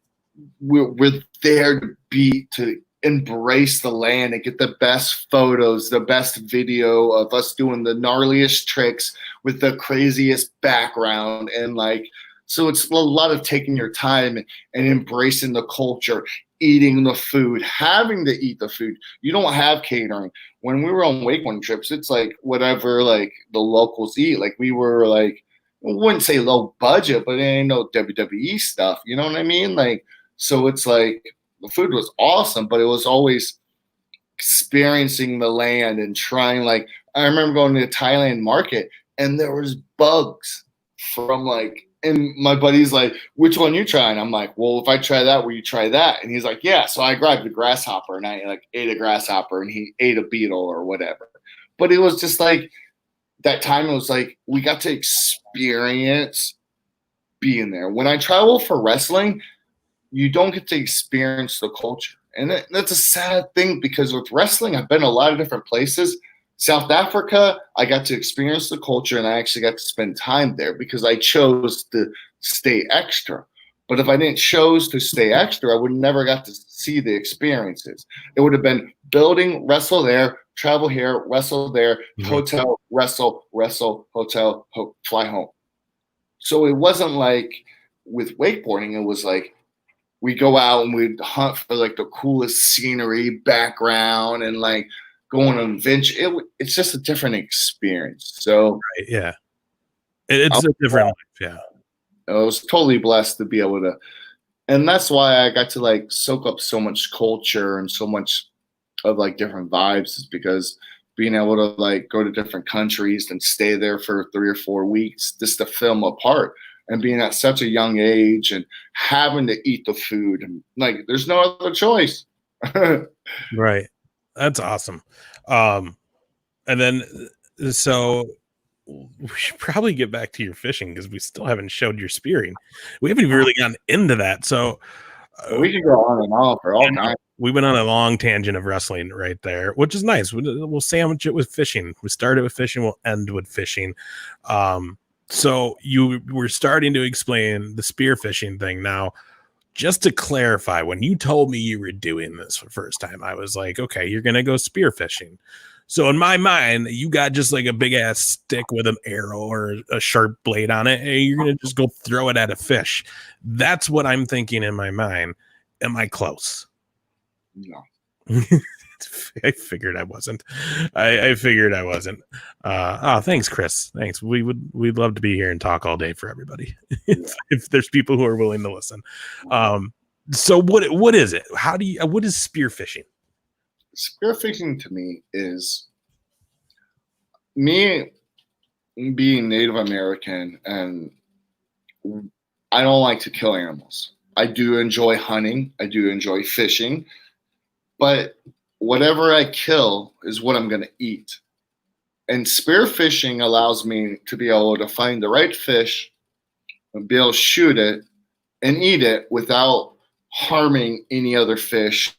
We're there to embrace the land and get the best photos, the best video of us doing the gnarliest tricks with the craziest background. And like, so it's a lot of taking your time and embracing the culture, eating the food, having to eat the food. You don't have catering. When we were on wakeboarding trips, it's like whatever like the locals eat. Like we were like, I wouldn't say low budget, but it ain't no WWE stuff. You know what I mean? Like, so it's like the food was awesome, but it was always experiencing the land and trying. Like, I remember going to the Thailand market and there was bugs from like, and my buddy's like, which one you trying? I'm like, well, if I try that, will you try that? And he's like, yeah. So I grabbed the grasshopper and I like ate a grasshopper and he ate a beetle or whatever. But it was just like that time. It was like, we got to experience being there. When I travel for wrestling, you don't get to experience the culture. And that's a sad thing, because with wrestling, I've been a lot of different places. South Africa, I got to experience the culture, and I actually got to spend time there because I chose to stay extra. But if I didn't choose to stay extra, I would never got to see the experiences. It would have been building, wrestle there, travel here, wrestle there, hotel, wrestle, hotel, fly home. So it wasn't like with wakeboarding, it was like, we go out and we'd hunt for like the coolest scenery, background, and like go on an adventure. It's just a different experience. So right, yeah, it's a different life. Yeah, I was totally blessed to be able to, and that's why I got to like soak up so much culture and so much of like different vibes, is because being able to like go to different countries and stay there for 3 or 4 weeks just to film a part. And being at such a young age and having to eat the food, and like, there's no other choice. right. That's awesome. And then, so we should probably get back to your fishing, because we still haven't showed your spearing. We haven't even really gotten into that. So we can go on and on for all time. We went on a long tangent of wrestling right there, which is nice. We'll sandwich it with fishing. We started with fishing, we'll end with fishing. So you were starting to explain the spearfishing thing. Now, just to clarify, when you told me you were doing this for the first time, I was like, okay, you're going to go spearfishing. So in my mind, you got just like a big ass stick with an arrow or a sharp blade on it, and you're going to just go throw it at a fish. That's what I'm thinking in my mind. Am I close? No. I figured I wasn't. I figured I wasn't. Thanks, Chris. Thanks. We'd love to be here and talk all day for everybody. if there's people who are willing to listen. So what is it? What is spearfishing? Spearfishing to me is me being Native American, and I don't like to kill animals. I do enjoy hunting. I do enjoy fishing, but whatever I kill is what I'm going to eat. And spearfishing allows me to be able to find the right fish and be able to shoot it and eat it without harming any other fish.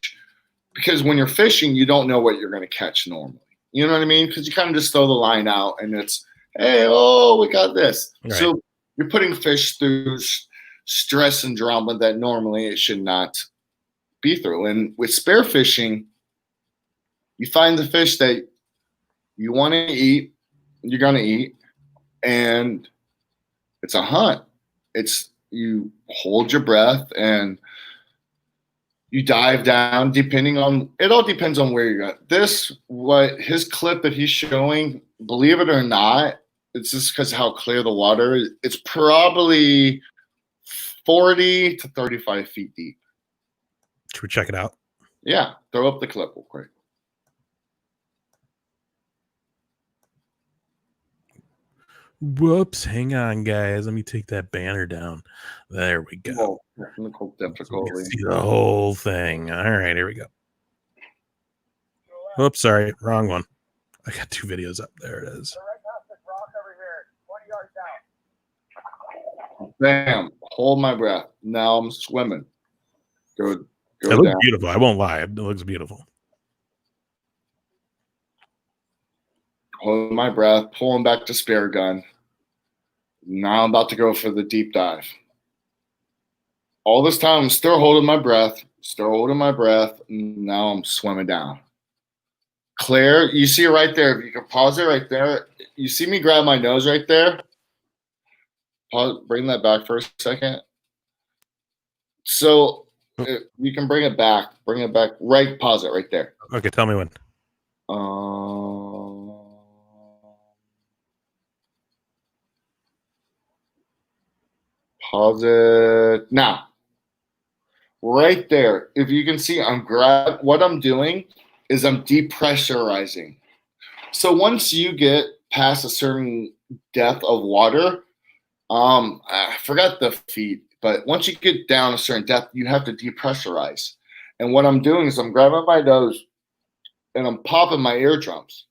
Because when you're fishing, you don't know what you're going to catch normally. You know what I mean? Because you kind of just throw the line out and it's, hey, oh, we got this. Right. So you're putting fish through stress and drama that normally it should not be through. And with spearfishing, you find the fish that you want to eat, you're going to eat, and it's a hunt. It's, you hold your breath and you dive down, it all depends on where you're at. His clip that he's showing, believe it or not, it's just because how clear the water is. It's probably 40 to 35 feet deep. Should we check it out? Yeah, throw up the clip real quick. Whoops, hang on, guys. Let me take that banner down. There we go. Technical So we difficulty. can see the whole thing. All right, here we go. Oops, sorry, wrong one. I got 2 videos up. There it is. Bam! Hold my breath. Now I'm swimming. Go It looks down. beautiful. I won't lie. It looks beautiful. Hold my breath. Pulling back the spare gun. Now I'm about to go for the deep dive. All this time, I'm still holding my breath. Still holding my breath. Now I'm swimming down. Claire, you see it right there. If you can pause it right there. You see me grab my nose right there? Pause, bring that back for a second. So you can bring it back. Bring it back. Right, pause it right there. Okay, tell me when. Pause it now. Right there. If you can see, what I'm doing is I'm depressurizing. So once you get past a certain depth of water, I forgot the feet, but once you get down a certain depth, you have to depressurize. And what I'm doing is I'm grabbing my nose and I'm popping my eardrums.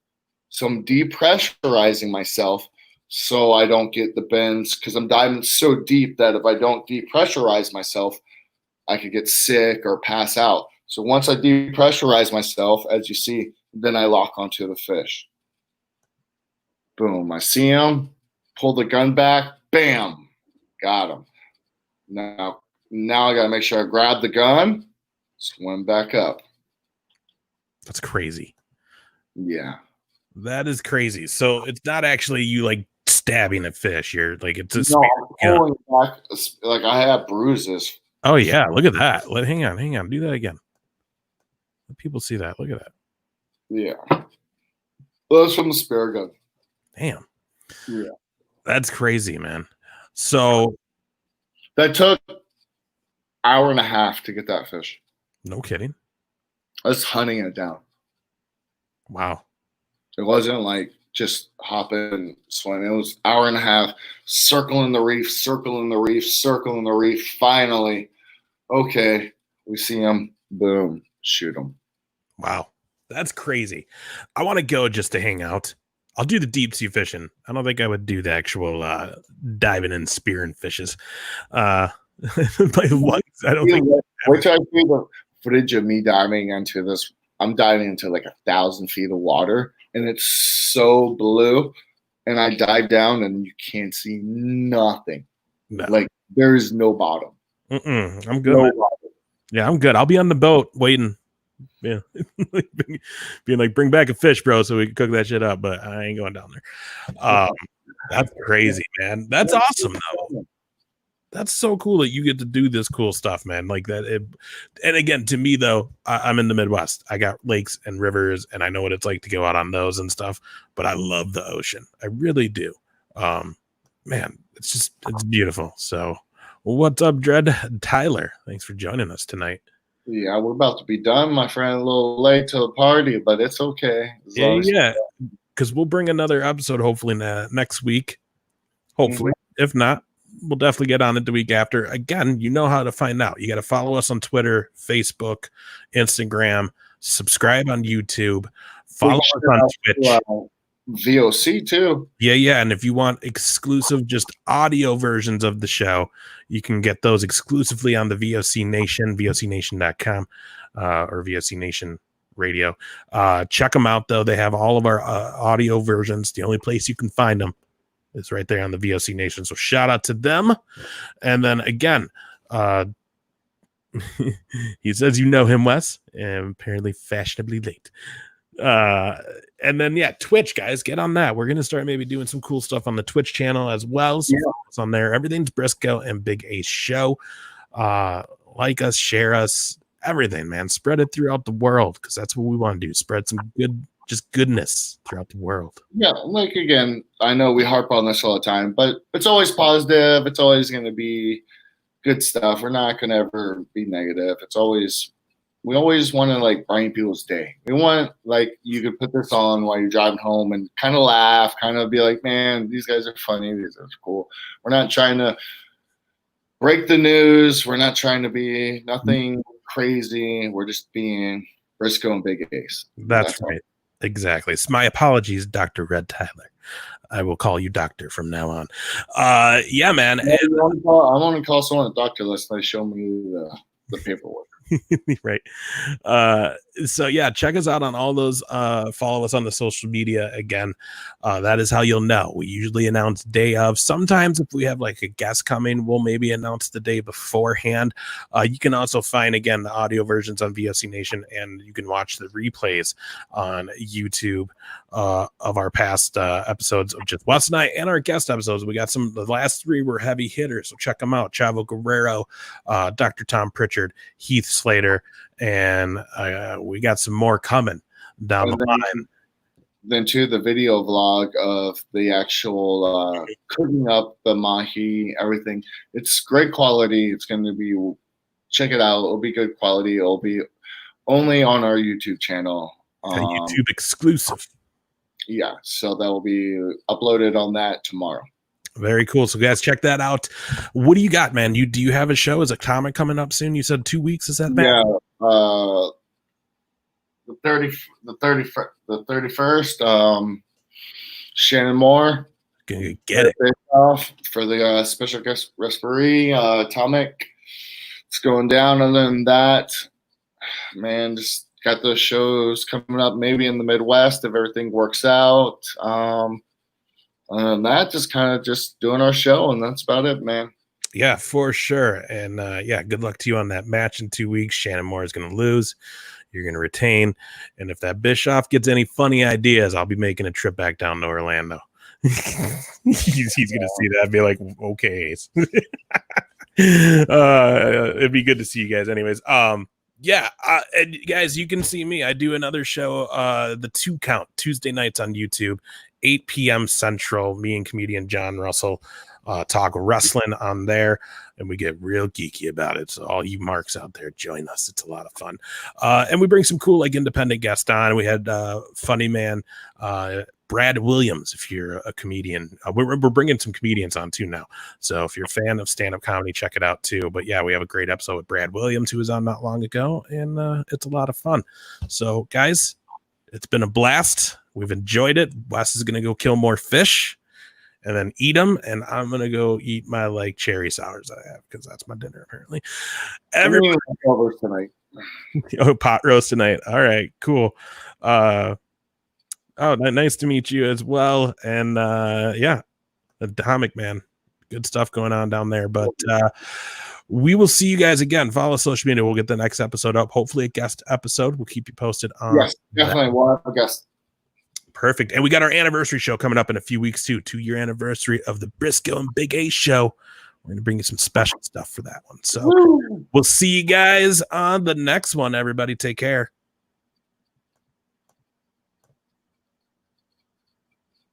So I'm depressurizing myself so I don't get the bends, because I'm diving so deep that if I don't depressurize myself, I could get sick or pass out. So once I depressurize myself, as you see, then I lock onto the fish. Boom, I see him, pull the gun back, bam, got him. Now I got to make sure I grab the gun, swim back up. That's crazy. Yeah. That is crazy. So it's not actually you like stabbing a fish. You're like, it's a No, I'm pulling back. Like I have bruises. Oh yeah, look at that. Hang on. Do that again. Let people see that. Look at that. Yeah. Well, that's from the spare gun. Damn. Yeah. That's crazy, man. So that took an hour and a half to get that fish. No kidding. I was hunting it down. Wow. It wasn't like just hopping and swimming. It was an hour and a half, circling the reef. Finally, okay, we see him. Boom, shoot him. Wow, that's crazy. I want to go just to hang out. I'll do the deep sea fishing. I don't think I would do the actual diving and spearing fishes. My lungs, I don't think. Wait till I see the footage of me diving into this. I'm diving into like 1,000 feet of water, and it's so blue. And I dive down, and you can't see nothing. No. Like there is no bottom. I'm good. No yeah, I'm good. I'll be on the boat waiting. Yeah, being like, bring back a fish, bro, so we can cook that shit up. But I ain't going down there. That's crazy, man. That's awesome, though. That's so cool that you get to do this cool stuff, man. Like that. And again, to me, though, I'm in the Midwest. I got lakes and rivers, and I know what it's like to go out on those and stuff. But I love the ocean. I really do. Man, it's beautiful. So, what's up, Dread? Tyler, thanks for joining us tonight. Yeah, we're about to be done, my friend. A little late to the party, but it's okay. Yeah, because we'll bring another episode hopefully next week. Hopefully, if not, we'll definitely get on it the week after. Again, you know how to find out. You got to follow us on Twitter, Facebook, Instagram, subscribe on YouTube, follow us on Twitch. VOC too. Yeah. And if you want exclusive, just audio versions of the show, you can get those exclusively on the VOC Nation, vocnation.com, or VOC Nation Radio. Check them out, though. They have all of our audio versions. The only place you can find them is right there on the VOC Nation. So shout out to them. And then again, he says you know him, Wes, and apparently fashionably late. And then Twitch, guys, get on that. We're gonna start maybe doing some cool stuff on the Twitch channel as well. So it's on there. Everything's Brisco and Big Ace Show. Like us, share us, everything, man. Spread it throughout the world, because that's what we want to do. Spread some goodness throughout the world. Yeah, like again, I know we harp on this all the time, but it's always positive. It's always going to be good stuff. We're not gonna ever be negative. We always want to like brighten people's day. We want like you could put this on while you're driving home and kind of laugh, kind of be like, man, these guys are funny. These guys are cool. We're not trying to break the news. We're not trying to be nothing crazy. We're just being Brisco and Big Ace. That's right. Exactly. So my apologies, Dr. Red Tyler. I will call you doctor from now on. Yeah, man. I want to call someone a doctor unless they show me the paperwork. Right. So yeah, check us out on all those. Follow us on the social media. Again, that is how you'll know. We usually announce day of. Sometimes if we have like a guest coming, we'll maybe announce the day beforehand. You can also find, again, the audio versions on VOC Nation, and you can watch the replays on YouTube of our past episodes of just Wes and I, and our guest episodes. We got the last 3 were heavy hitters, so check them out. Chavo Guerrero, Dr. Tom Pritchard, Heath Slater, and we got some more coming down the line. Then too, the video vlog of the actual cooking up the mahi, everything. It's great quality. It's going to be, check it out. It'll be good quality. It'll be only on our YouTube channel. A YouTube exclusive. Yeah, so that will be uploaded on that tomorrow. Very cool. So guys, check that out. What do you got, man? Do you have a show? Is a comic coming up soon? You said 2 weeks. Is that bad? Yeah. The 31st. Shannon Moore. Gonna get it off for the special guest referee. Atomic. It's going down. Other than that, man, just got those shows coming up. Maybe in the Midwest if everything works out. That just kind of just doing our show, and that's about it, man. Yeah, for sure. And yeah, good luck to you on that match in 2 weeks. Shannon Moore is going to lose. You're going to retain. And if that Bischoff gets any funny ideas, I'll be making a trip back down to Orlando. he's going to see that and be like, okay. It'd be good to see you guys anyways. Yeah, and guys, you can see me. I do another show, the 2 Count, Tuesday nights on YouTube, 8 p.m. Central. Me and comedian John Russell talk wrestling on there, and we get real geeky about it. So all you marks out there, join us. It's a lot of fun. And we bring some cool, like, independent guests on. We had funny man Brad Williams, if you're a comedian. We're bringing some comedians on too now. So if you're a fan of stand-up comedy, check it out too. But yeah, we have a great episode with Brad Williams, who was on not long ago, and it's a lot of fun. So guys, it's been a blast. We've enjoyed it. Wes is going to go kill more fish and then eat them, and I'm going to go eat my like cherry sours I have, because that's my dinner apparently. Everybody tonight. Oh, pot roast tonight. All right, cool. Oh, nice to meet you as well. And yeah, the Atomic, man, good stuff going on down there. But we will see you guys again. Follow social media. We'll get the next episode up. Hopefully a guest episode. We'll keep you posted on. Yes, definitely. We'll have a guest. Perfect. And we got our anniversary show coming up in a few weeks too. 2-year anniversary of the Brisco and Big A show. We're going to bring you some special stuff for that one. So we'll see you guys on the next one. Everybody take care.